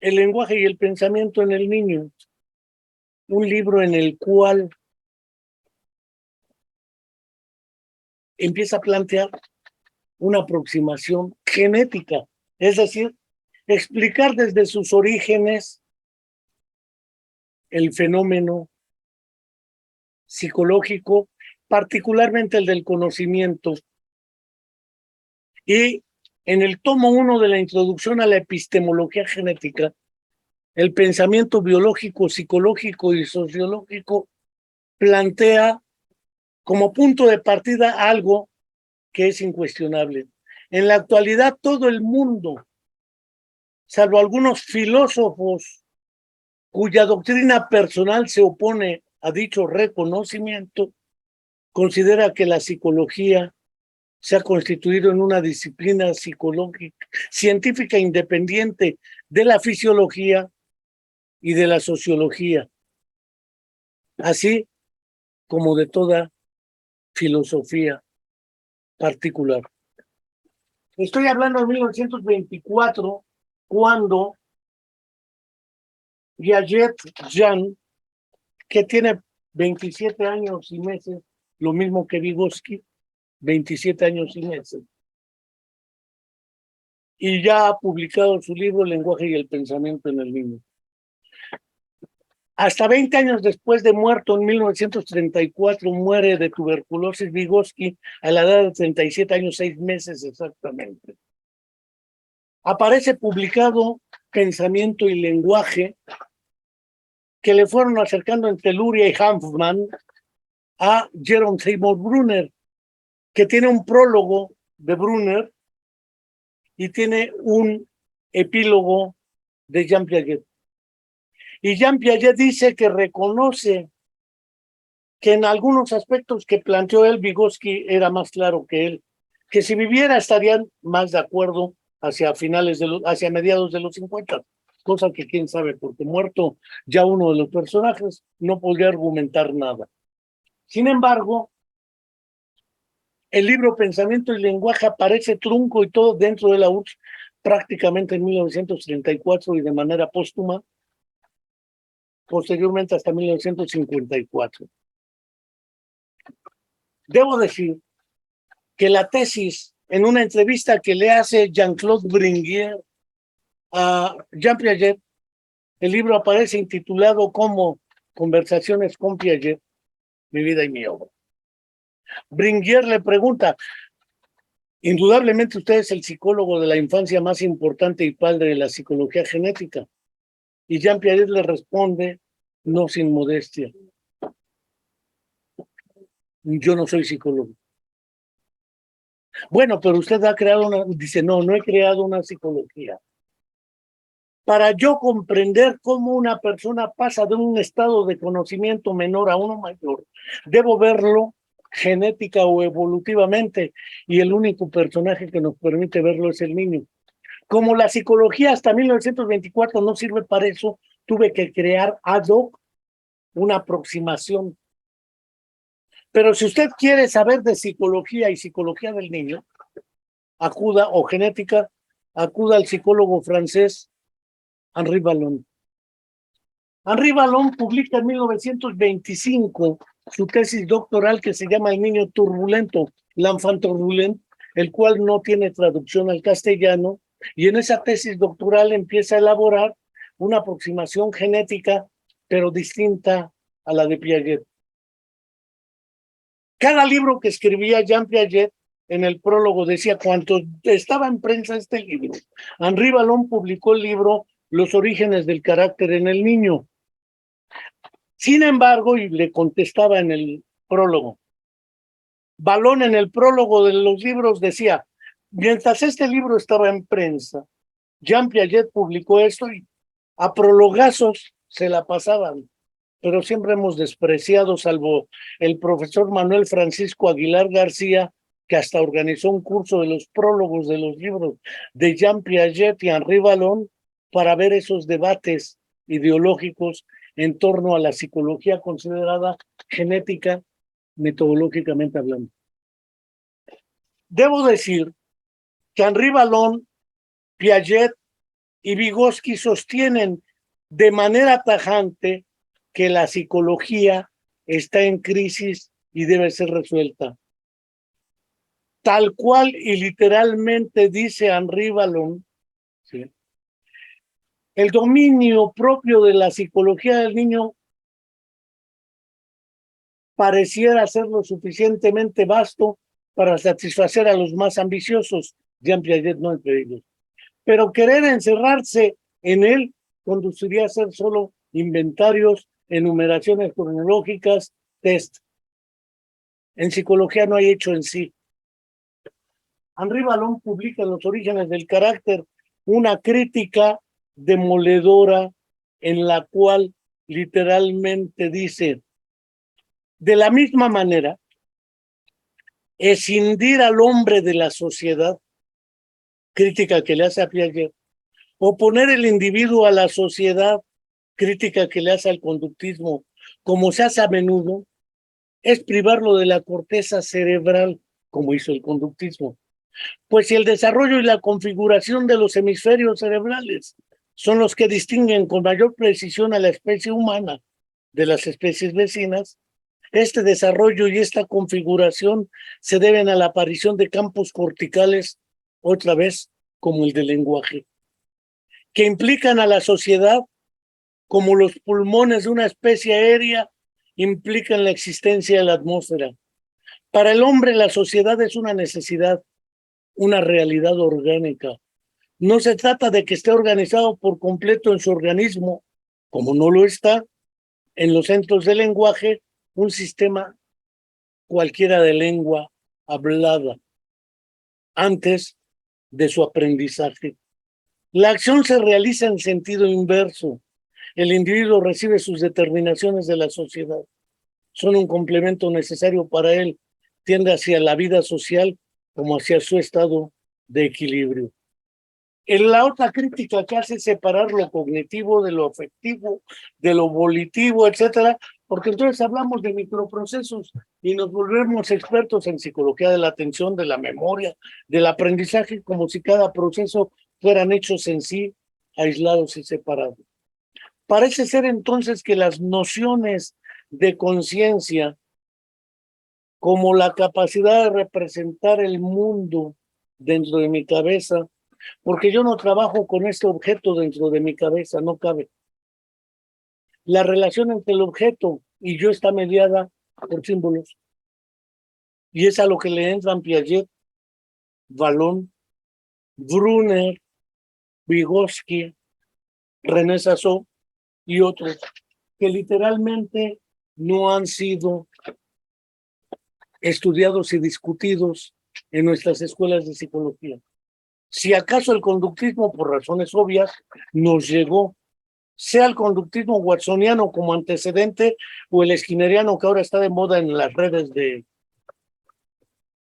El lenguaje y el pensamiento en el niño, un libro en el cual empieza a plantear una aproximación genética, es decir, explicar desde sus orígenes el fenómeno psicológico, particularmente el del conocimiento. Y en el tomo 1 de la introducción a la epistemología genética, el pensamiento biológico, psicológico y sociológico plantea como punto de partida algo que es incuestionable. En la actualidad, todo el mundo, salvo algunos filósofos cuya doctrina personal se opone a dicho reconocimiento, considera que la psicología se ha constituido en una disciplina psicológica, científica independiente de la fisiología y de la sociología, así como de toda filosofía particular. Estoy hablando de 1924, cuando Piaget Jean, que tiene 27 años y meses, lo mismo que Vygotsky, 27 años y meses, y ya ha publicado su libro El lenguaje y el pensamiento en el niño. Hasta 20 años después de muerto, en 1934, muere de tuberculosis Vygotsky a la edad de 37 años, 6 meses exactamente. Aparece publicado Pensamiento y lenguaje, que le fueron acercando entre Luria y Hanfmann a Jerome Seymour Brunner, que tiene un prólogo de Brunner y tiene un epílogo de Jean Piaget. Y Jean Piaget dice que reconoce que en algunos aspectos que planteó él, Vygotsky era más claro que él, que si viviera estarían más de acuerdo hacia mediados de los 50, cosa que quién sabe, porque muerto ya uno de los personajes, no podría argumentar nada. Sin embargo, el libro Pensamiento y Lenguaje aparece trunco y todo dentro de la URSS prácticamente en 1934 y de manera póstuma, posteriormente hasta 1954. Debo decir que la tesis, en una entrevista que le hace Jean-Claude Bringuier a Jean Piaget, el libro aparece intitulado como Conversaciones con Piaget, mi vida y mi obra. Bringuier le pregunta, indudablemente usted es el psicólogo de la infancia más importante y padre de la psicología genética. Y Jean Piaget le responde, no sin modestia, yo no soy psicólogo. Bueno, pero usted ha creado dice, no he creado una psicología. Para yo comprender cómo una persona pasa de un estado de conocimiento menor a uno mayor, debo verlo genética o evolutivamente, y el único personaje que nos permite verlo es el niño. Como la psicología hasta 1924 no sirve para eso, tuve que crear ad hoc una aproximación. Pero si usted quiere saber de psicología y psicología del niño, o genética, acuda al psicólogo francés Henri Vallon. Henri Vallon publica en 1925 su tesis doctoral que se llama El niño turbulento, l'enfant turbulent, el cual no tiene traducción al castellano, y en esa tesis doctoral empieza a elaborar una aproximación genética, pero distinta a la de Piaget. Cada libro que escribía Jean Piaget, en el prólogo decía cuánto estaba en prensa este libro. Henri Vallon publicó el libro Los orígenes del carácter en el niño. Sin embargo, y le contestaba en el prólogo, Vallon en el prólogo de los libros decía, mientras este libro estaba en prensa, Jean Piaget publicó esto y a prologazos se la pasaban, pero siempre hemos despreciado, salvo el profesor Manuel Francisco Aguilar García, que hasta organizó un curso de los prólogos de los libros de Jean Piaget y Henri Vallon para ver esos debates ideológicos en torno a la psicología considerada genética, metodológicamente hablando. Debo decir que Henri Vallon, Piaget y Vygotsky sostienen de manera tajante que la psicología está en crisis y debe ser resuelta. Tal cual y literalmente dice Henri Vallon, ¿sí? El dominio propio de la psicología del niño pareciera ser lo suficientemente vasto para satisfacer a los más ambiciosos, Jean Piaget no entre ellos. Pero querer encerrarse en él conduciría a ser solo inventarios, enumeraciones cronológicas, test. En psicología no hay hecho en sí. Henri Vallon publica en Los orígenes del carácter una crítica demoledora en la cual literalmente dice, de la misma manera, escindir al hombre de la sociedad, crítica que le hace a Piaget, o poner el individuo a la sociedad, crítica que le hace al conductismo, como se hace a menudo, es privarlo de la corteza cerebral, como hizo el conductismo. Pues si el desarrollo y la configuración de los hemisferios cerebrales son los que distinguen con mayor precisión a la especie humana de las especies vecinas, este desarrollo y esta configuración se deben a la aparición de campos corticales, otra vez como el del lenguaje, que implican a la sociedad como los pulmones de una especie aérea implican la existencia de la atmósfera. Para el hombre la sociedad es una necesidad, una realidad orgánica. No se trata de que esté organizado por completo en su organismo, como no lo está en los centros de lenguaje, un sistema cualquiera de lengua hablada. antes de su aprendizaje. La acción se realiza en sentido inverso. El individuo recibe sus determinaciones de la sociedad. Son un complemento necesario para él. Tiende hacia la vida social como hacia su estado de equilibrio. En la otra crítica que hace es separar lo cognitivo de lo afectivo, de lo volitivo, etcétera, porque entonces hablamos de microprocesos y nos volvemos expertos en psicología de la atención, de la memoria, del aprendizaje, como si cada proceso fueran hechos en sí, aislados y separados. Parece ser entonces que las nociones de conciencia, como la capacidad de representar el mundo dentro de mi cabeza, porque yo no trabajo con este objeto dentro de mi cabeza, no cabe. La relación entre el objeto y yo está mediada por símbolos. Y es a lo que le entran Piaget, Vallon, Brunner, Vygotsky, René Sassou y otros, que literalmente no han sido estudiados y discutidos en nuestras escuelas de psicología. Si acaso el conductismo, por razones obvias, nos llegó, sea el conductismo watsoniano como antecedente o el skinneriano que ahora está de moda en las redes de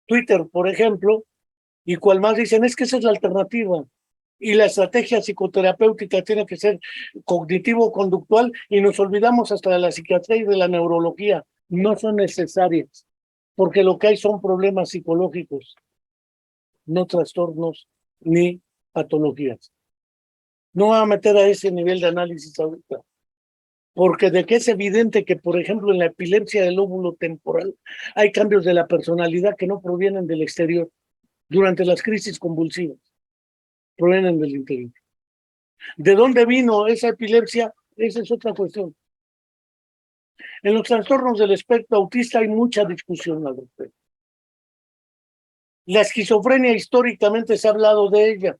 Twitter, por ejemplo, y cual más dicen es que esa es la alternativa. Y la estrategia psicoterapéutica tiene que ser cognitivo-conductual y nos olvidamos hasta de la psiquiatría y de la neurología. No son necesarias, porque lo que hay son problemas psicológicos, no trastornos ni patologías. No voy a meter a ese nivel de análisis ahorita, porque de que es evidente que, por ejemplo, en la epilepsia del lóbulo temporal hay cambios de la personalidad que no provienen del exterior. Durante las crisis convulsivas, provienen del interior. ¿De dónde vino esa epilepsia? Esa es otra cuestión. En los trastornos del espectro autista hay mucha discusión al respecto. La esquizofrenia históricamente se ha hablado de ella.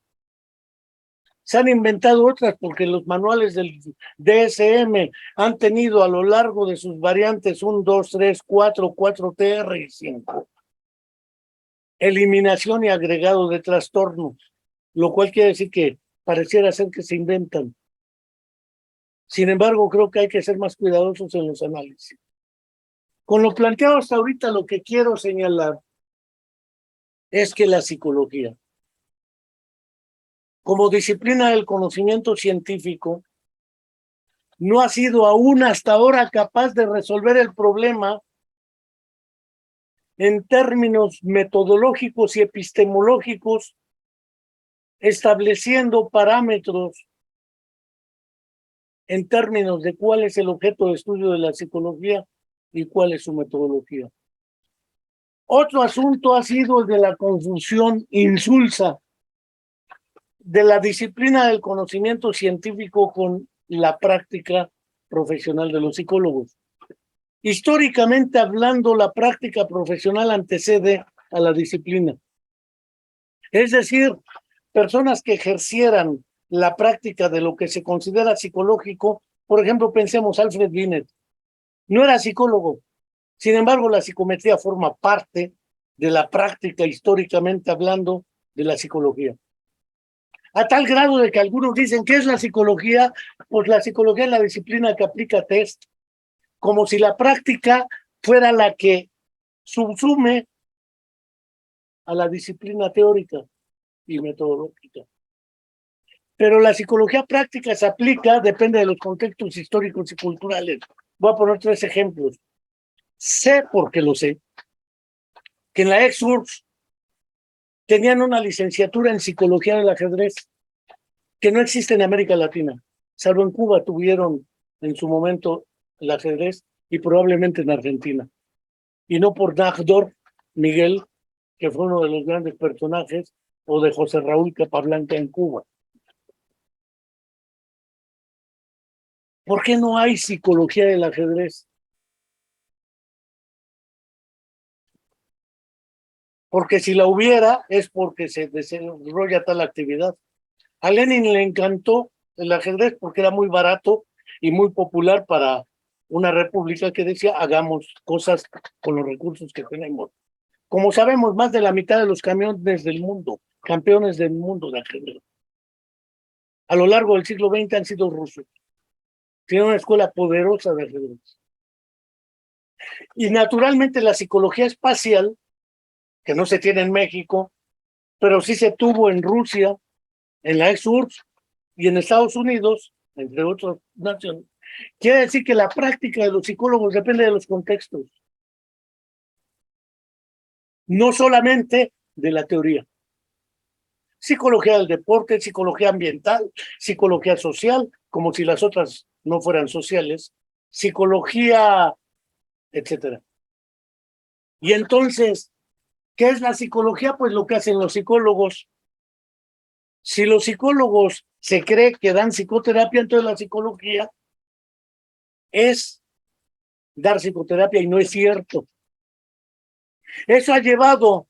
Se han inventado otras porque los manuales del DSM han tenido a lo largo de sus variantes 1, 2, 3, 4, 4TR y 5. Eliminación y agregado de trastornos, lo cual quiere decir que pareciera ser que se inventan. Sin embargo, creo que hay que ser más cuidadosos en los análisis. Con lo planteado hasta ahorita, lo que quiero señalar es que la psicología, como disciplina del conocimiento científico, no ha sido aún hasta ahora capaz de resolver el problema en términos metodológicos y epistemológicos, estableciendo parámetros en términos de cuál es el objeto de estudio de la psicología y cuál es su metodología. Otro asunto ha sido el de la confusión insulsa de la disciplina del conocimiento científico con la práctica profesional de los psicólogos. Históricamente hablando, la práctica profesional antecede a la disciplina. Es decir, personas que ejercieran la práctica de lo que se considera psicológico, por ejemplo, pensemos Alfred Binet, no era psicólogo, sin embargo, la psicometría forma parte de la práctica históricamente hablando de la psicología. A tal grado de que algunos dicen, ¿qué es la psicología? Pues la psicología es la disciplina que aplica test, como si la práctica fuera la que subsume a la disciplina teórica y metodológica. Pero la psicología práctica se aplica, depende de los contextos históricos y culturales. Voy a poner 3 ejemplos. Sé, porque lo sé, que en la ex-URSS tenían una licenciatura en psicología del ajedrez que no existe en América Latina, salvo en Cuba tuvieron en su momento el ajedrez y probablemente en Argentina. Y no por Najdorf, Miguel, que fue uno de los grandes personajes, o de José Raúl Capablanca en Cuba. ¿Por qué no hay psicología del ajedrez? Porque si la hubiera es porque se desarrolla tal actividad. A Lenin le encantó el ajedrez porque era muy barato y muy popular para una república que decía hagamos cosas con los recursos que tenemos. Como sabemos, más de la mitad de los campeones del mundo de ajedrez, a lo largo del siglo XX han sido rusos. Tienen una escuela poderosa de ajedrez. Y naturalmente la psicología espacial, que no se tiene en México, pero sí se tuvo en Rusia, en la ex-URSS y en Estados Unidos, entre otras naciones, quiere decir que la práctica de los psicólogos depende de los contextos, no solamente de la teoría. Psicología del deporte, psicología ambiental, psicología social, como si las otras no fueran sociales, psicología, etcétera. Y entonces, ¿qué es la psicología? Pues lo que hacen los psicólogos. Si los psicólogos se cree que dan psicoterapia, entonces la psicología es dar psicoterapia y no es cierto. Eso ha llevado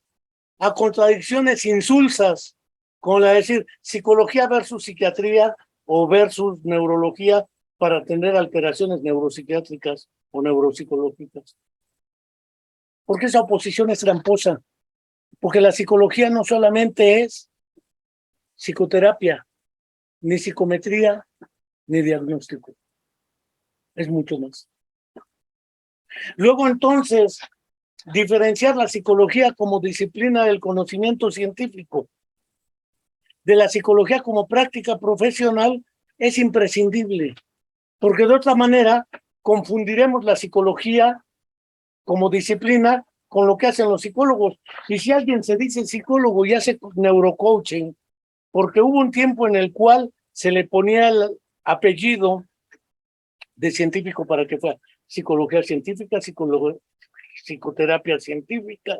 a contradicciones insulsas, como la de decir psicología versus psiquiatría o versus neurología para atender alteraciones neuropsiquiátricas o neuropsicológicas. Porque esa oposición es tramposa, porque la psicología no solamente es psicoterapia, ni psicometría, ni diagnóstico, es mucho más. Luego entonces, diferenciar la psicología como disciplina del conocimiento científico de la psicología como práctica profesional es imprescindible, porque de otra manera confundiremos la psicología como disciplina con lo que hacen los psicólogos. Y si alguien se dice psicólogo y hace neurocoaching, porque hubo un tiempo en el cual se le ponía el apellido de científico para que fuera psicología científica, psicoterapia científica,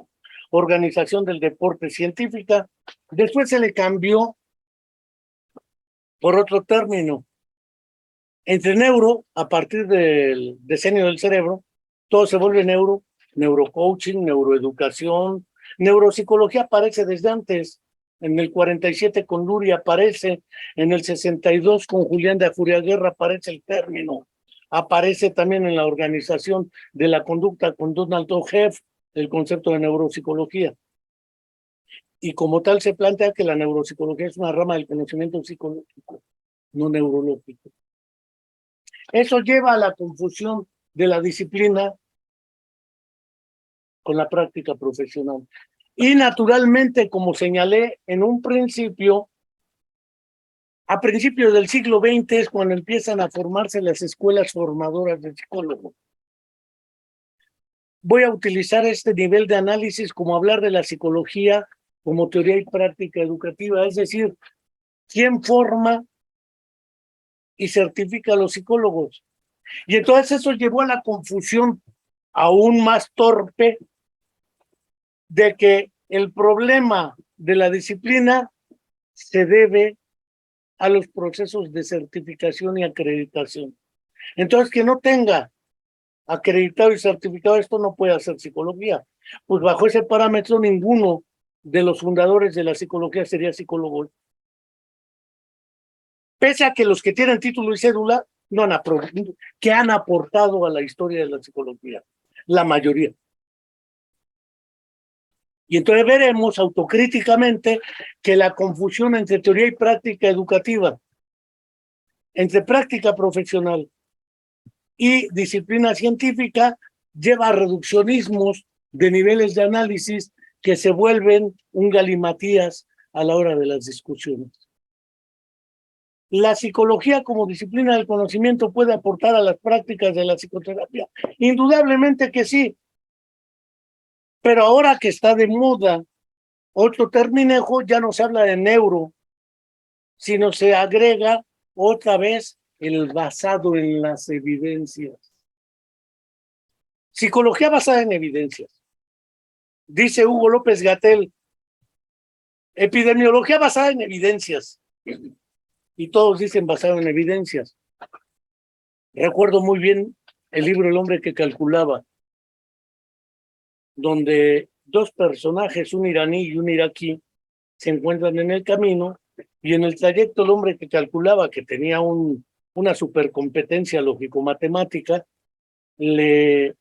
organización del deporte científica. Después se le cambió por otro término. Entre neuro, a partir del decenio del cerebro, todo se vuelve neurocoaching, neuroeducación, neuropsicología aparece desde antes. En el 47 con Luria aparece, en el 62 con Julián de Afuriaguerra aparece el término. Aparece también en la organización de la conducta con Donald Heff el concepto de neuropsicología. Y como tal se plantea que la neuropsicología es una rama del conocimiento psicológico, no neurológico. Eso lleva a la confusión de la disciplina con la práctica profesional. Y naturalmente, como señalé en un principio, a principios del siglo XX es cuando empiezan a formarse las escuelas formadoras de psicólogos. Voy a utilizar este nivel de análisis como hablar de la psicología como teoría y práctica educativa, es decir, ¿quién forma y certifica a los psicólogos? Y entonces eso llevó a la confusión aún más torpe de que el problema de la disciplina se debe a los procesos de certificación y acreditación. Entonces, que no tenga acreditado y certificado esto no puede hacer psicología. Pues bajo ese parámetro ninguno de los fundadores de la psicología sería psicólogo. Pese a que los que tienen título y cédula no han que han aportado a la historia de la psicología, la mayoría. Y entonces veremos autocríticamente que la confusión entre teoría y práctica educativa, entre práctica profesional y disciplina científica, lleva a reduccionismos de niveles de análisis que se vuelven un galimatías a la hora de las discusiones. ¿La psicología como disciplina del conocimiento puede aportar a las prácticas de la psicoterapia? Indudablemente que sí. Pero ahora que está de moda otro término, ya no se habla de neuro, sino se agrega otra vez el basado en las evidencias. Psicología basada en evidencias. Dice Hugo López-Gatell, epidemiología basada en evidencias. Y todos dicen basado en evidencias. Recuerdo muy bien el libro El hombre que calculaba, donde dos personajes, un iraní y un iraquí, se encuentran en el camino y en el trayecto el hombre que calculaba, que tenía una supercompetencia lógico-matemática, le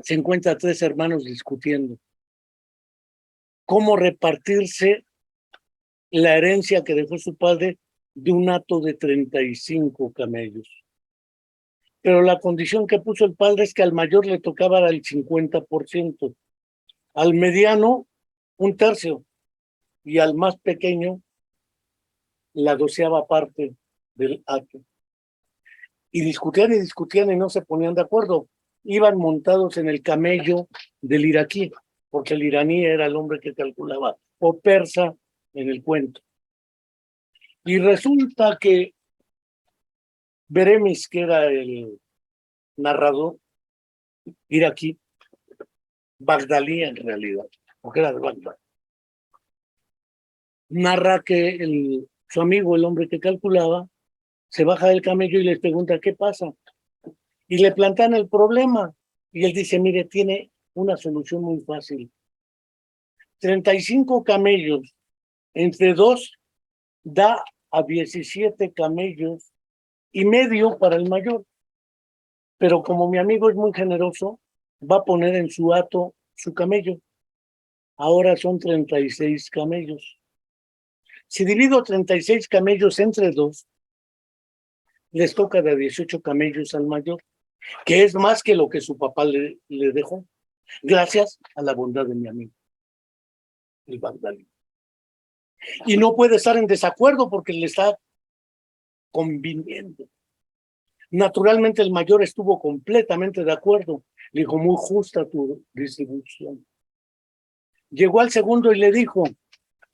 se encuentra a 3 hermanos discutiendo cómo repartirse la herencia que dejó su padre de un hato de 35 camellos. Pero la condición que puso el padre es que al mayor le tocaba el 50%, al mediano un tercio y al más pequeño la 12ª parte del hato. Y discutían y no se ponían de acuerdo. Iban montados en el camello del iraquí, porque el iraní era el hombre que calculaba, o persa en el cuento. Y resulta que Beremis, que era el narrador iraquí, bagdalí en realidad, porque era de Bagdad, narra que su amigo, el hombre que calculaba, se baja del camello y les pregunta qué pasa. Y le plantean el problema. Y él dice, mire, tiene una solución muy fácil. 35 camellos entre 2 da a 17 camellos y medio para el mayor. Pero como mi amigo es muy generoso, va a poner en su hato su camello. Ahora son 36 camellos. Si divido 36 camellos entre 2, les toca de 18 camellos al mayor, que es más que lo que su papá le dejó, gracias a la bondad de mi amigo, el Bagdalí. Y no puede estar en desacuerdo porque le está conviniendo. Naturalmente el mayor estuvo completamente de acuerdo. Le dijo, muy justa tu distribución. Llegó al segundo y le dijo,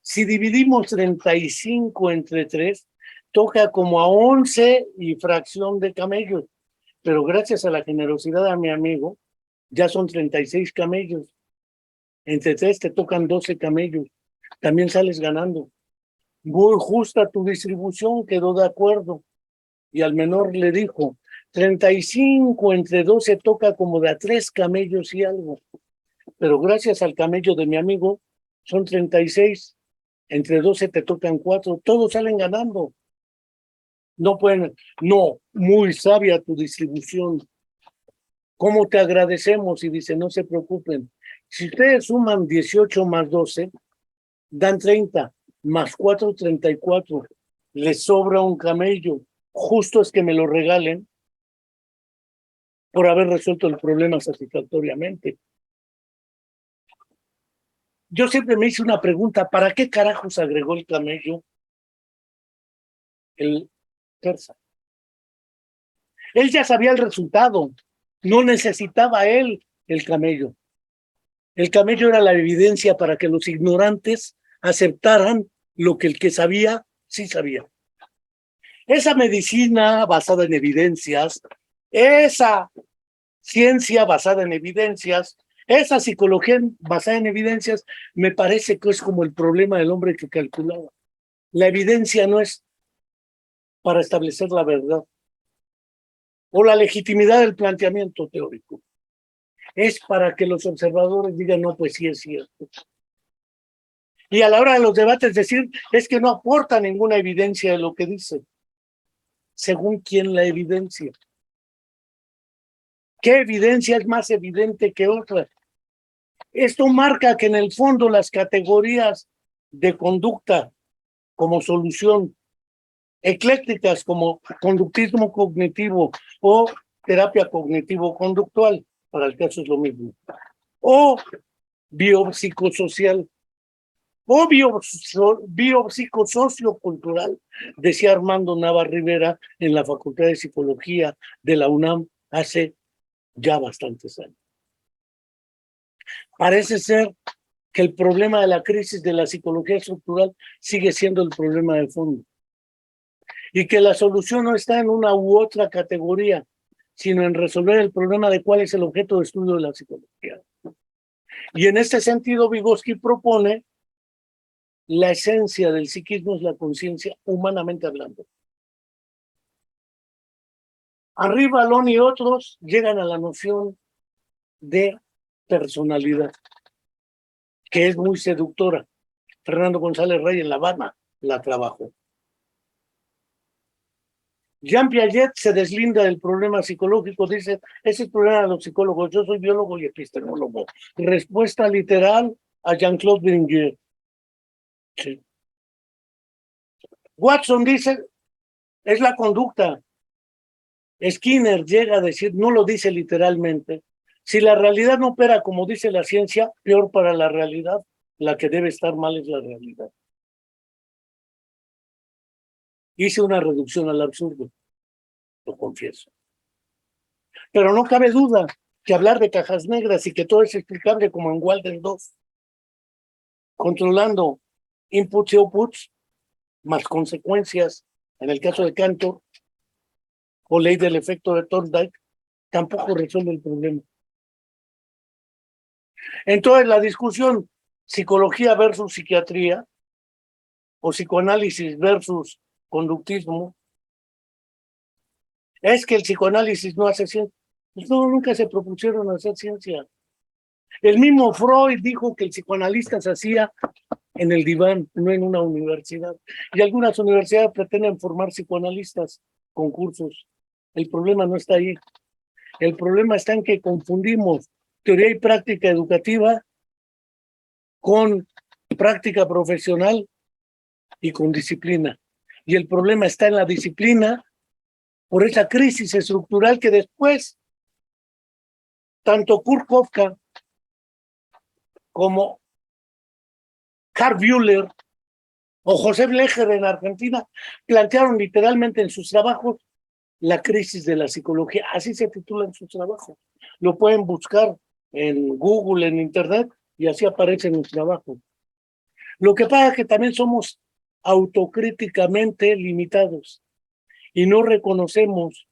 si dividimos 35 entre 3, toca como a 11 y fracción de camellos. Pero gracias a la generosidad de mi amigo, ya son 36 camellos. Entre 3 te tocan 12 camellos. También sales ganando. Muy justa tu distribución, quedó de acuerdo. Y al menor le dijo, 35 entre 12 toca como de a 3 camellos y algo. Pero gracias al camello de mi amigo, son 36. Entre 12 te tocan 4. Todos salen ganando. No pueden, no, muy sabia tu distribución. ¿Cómo te agradecemos? Y dice, no se preocupen. Si ustedes suman 18 más 12, dan 30, más 4, 34. Les sobra un camello. Justo es que me lo regalen por haber resuelto el problema satisfactoriamente. Yo siempre me hice una pregunta, ¿para qué carajos agregó el camello el persa? Él ya sabía el resultado, no necesitaba él el camello. El camello era la evidencia para que los ignorantes aceptaran lo que el que sabía, sí sabía. Esa medicina basada en evidencias, esa ciencia basada en evidencias, esa psicología basada en evidencias, me parece que es como el problema del hombre que calculaba. La evidencia no es para establecer la verdad o la legitimidad del planteamiento teórico. Es para que los observadores digan, no, pues sí es cierto. Y a la hora de los debates decir, es que no aporta ninguna evidencia de lo que dice. Según quién la evidencia. ¿Qué evidencia es más evidente que otra? Esto marca que en el fondo las categorías de conducta como solución, eclécticas como conductismo cognitivo o terapia cognitivo-conductual, para el caso es lo mismo, o biopsicosocial, o biopsicosociocultural, decía Armando Nava Rivera en la Facultad de Psicología de la UNAM hace ya bastantes años. Parece ser que el problema de la crisis de la psicología estructural sigue siendo el problema de fondo y que la solución no está en una u otra categoría, sino en resolver el problema de cuál es el objeto de estudio de la psicología. Y en este sentido, Vygotsky propone la esencia del psiquismo es la conciencia, humanamente hablando. Arriba, Alon y otros llegan a la noción de personalidad, que es muy seductora. Fernando González Rey en La Habana la trabajó. Jean Piaget se deslinda del problema psicológico, dice, ese es el problema de los psicólogos, yo soy biólogo y epistemólogo. Respuesta literal a Jean-Claude Bringuier. Sí. Watson dice, es la conducta. Skinner llega a decir, no lo dice literalmente, si la realidad no opera como dice la ciencia, peor para la realidad, la que debe estar mal es la realidad. Hice una reducción al absurdo, lo confieso. Pero no cabe duda que hablar de cajas negras y que todo es explicable como en Walden 2, controlando inputs y outputs, más consecuencias, en el caso de Cantor, o ley del efecto de Thorndike, tampoco resuelve el problema. Entonces, la discusión psicología versus psiquiatría, o psicoanálisis versus conductismo, es que el psicoanálisis no hace ciencia. Pues no, nunca se propusieron hacer ciencia. El mismo Freud dijo que el psicoanalista se hacía en el diván, no en una universidad. Y algunas universidades pretenden formar psicoanalistas con cursos. El problema no está ahí. El problema está en que confundimos teoría y práctica educativa con práctica profesional y con disciplina. Y el problema está en la disciplina por esa crisis estructural que después tanto Kurt Kofka como Karl Buehler o José Blecher en Argentina plantearon literalmente en sus trabajos la crisis de la psicología. Así se titulan sus trabajos. Lo pueden buscar en Google, en Internet, y así aparecen los trabajos. Lo que pasa es que también somos autocríticamente limitados y no reconocemos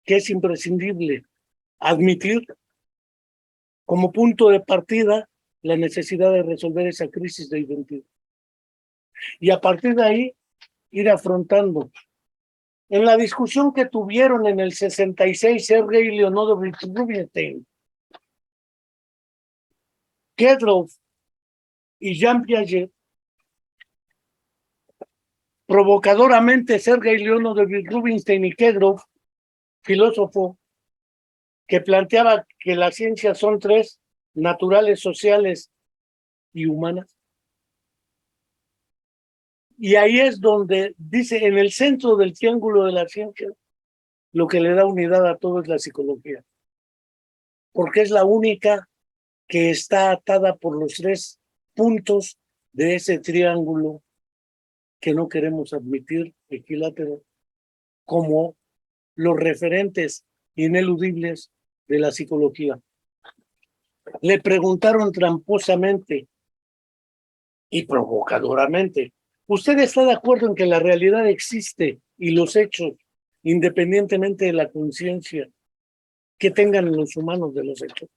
que es imprescindible admitir como punto de partida la necesidad de resolver esa crisis de identidad. Y a partir de ahí, ir afrontando. En la discusión que tuvieron en el 66, Sergei Leonodovich Rubinstein, Kedrov y Jean Piaget, provocadoramente Sergei Leonodovich Rubinstein y Kedrov, filósofo, que planteaba que las ciencias son tres, naturales, sociales y humanas. Y ahí es donde dice, en el centro del triángulo de la ciencia, lo que le da unidad a todo es la psicología, porque es la única que está atada por los tres puntos de ese triángulo que no queremos admitir, equilátero, como los referentes ineludibles de la psicología. Le preguntaron tramposamente y provocadoramente, ¿usted está de acuerdo en que la realidad existe y los hechos, independientemente de la conciencia que tengan los humanos de los hechos?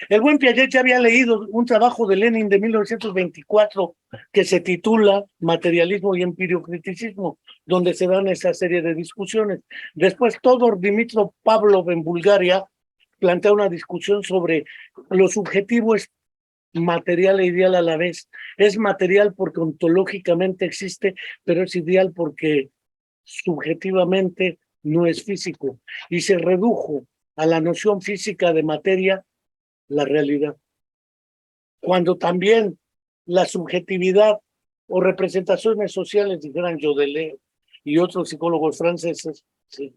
El buen Piaget ya había leído un trabajo de Lenin de 1924 que se titula Materialismo y Empiriocriticismo, donde se dan esa serie de discusiones. Después, Todor Dimitrov Pavlov en Bulgaria plantea una discusión sobre lo subjetivo es material e ideal a la vez. Es material porque ontológicamente existe, pero es ideal porque subjetivamente no es físico. Y se redujo a la noción física de materia la realidad. Cuando también la subjetividad o representaciones sociales, dijeran Jodelet y otros psicólogos franceses, sí,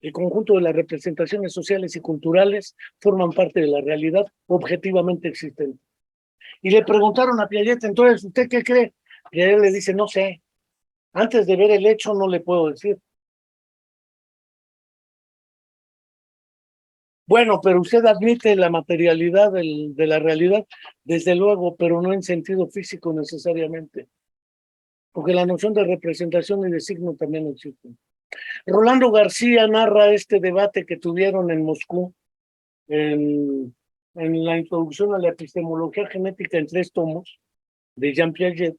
el conjunto de las representaciones sociales y culturales forman parte de la realidad objetivamente existente. Y le preguntaron a Piaget, entonces, ¿usted qué cree? Piaget le dice, no sé, antes de ver el hecho no le puedo decir. Bueno, pero usted admite la materialidad de la realidad, desde luego, pero no en sentido físico necesariamente, porque la noción de representación y de signo también existe. Rolando García narra este debate que tuvieron en Moscú en la introducción a la epistemología genética en 3 tomos de Jean Piaget,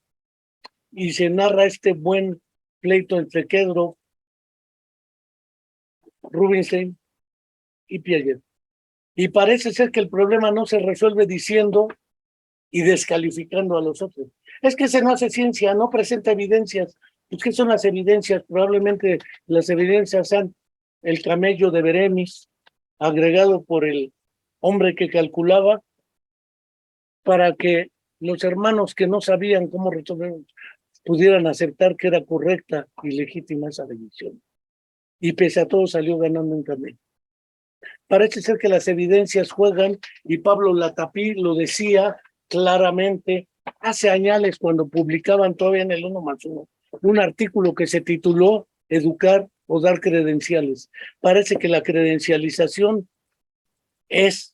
y se narra este buen pleito entre Kedrov, Rubinstein y Piaget. Y parece ser que el problema no se resuelve diciendo y descalificando a los otros. Es que se no hace ciencia, no presenta evidencias. Pues, ¿qué son las evidencias? Probablemente las evidencias son el camello de Beremis, agregado por el hombre que calculaba, para que los hermanos que no sabían cómo resolver pudieran aceptar que era correcta y legítima esa división. Y pese a todo salió ganando un camello. Parece ser que las evidencias juegan, y Pablo Latapí lo decía claramente hace años cuando publicaban todavía en el 1+1 un artículo que se tituló Educar o dar credenciales. Parece que la credencialización es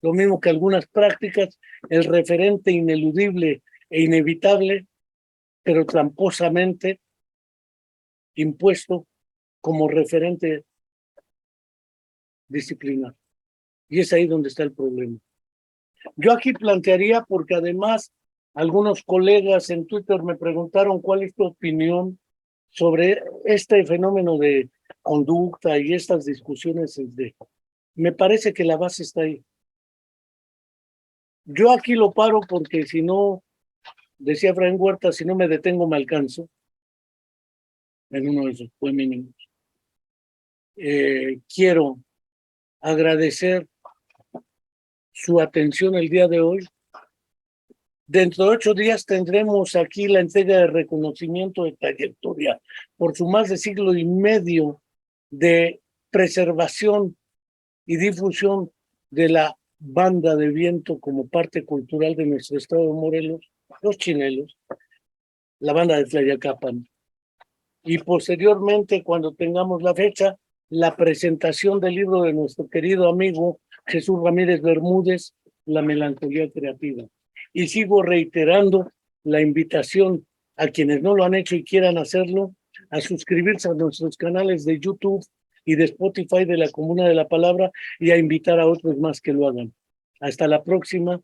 lo mismo que algunas prácticas, el referente ineludible e inevitable, pero tramposamente impuesto como referente disciplinar. Y es ahí donde está el problema. Yo aquí plantearía, porque además algunos colegas en Twitter me preguntaron cuál es tu opinión sobre este fenómeno de conducta y estas discusiones. Me parece que la base está ahí. Yo aquí lo paro porque si no, decía Efraín Huerta, si no me detengo me alcanzo, en uno de esos fue mínimos. Quiero agradecer su atención el día de hoy. Dentro de 8 días tendremos aquí la entrega de reconocimiento de trayectoria por su más de siglo y medio de preservación y difusión de la banda de viento como parte cultural de nuestro estado de Morelos, los chinelos, la banda de Tlayacapan. Y posteriormente, cuando tengamos la fecha, la presentación del libro de nuestro querido amigo Jesús Ramírez Bermúdez, La melancolía creativa. Y sigo reiterando la invitación a quienes no lo han hecho y quieran hacerlo, a suscribirse a nuestros canales de YouTube y de Spotify de la Comuna de la Palabra, y a invitar a otros más que lo hagan. Hasta la próxima.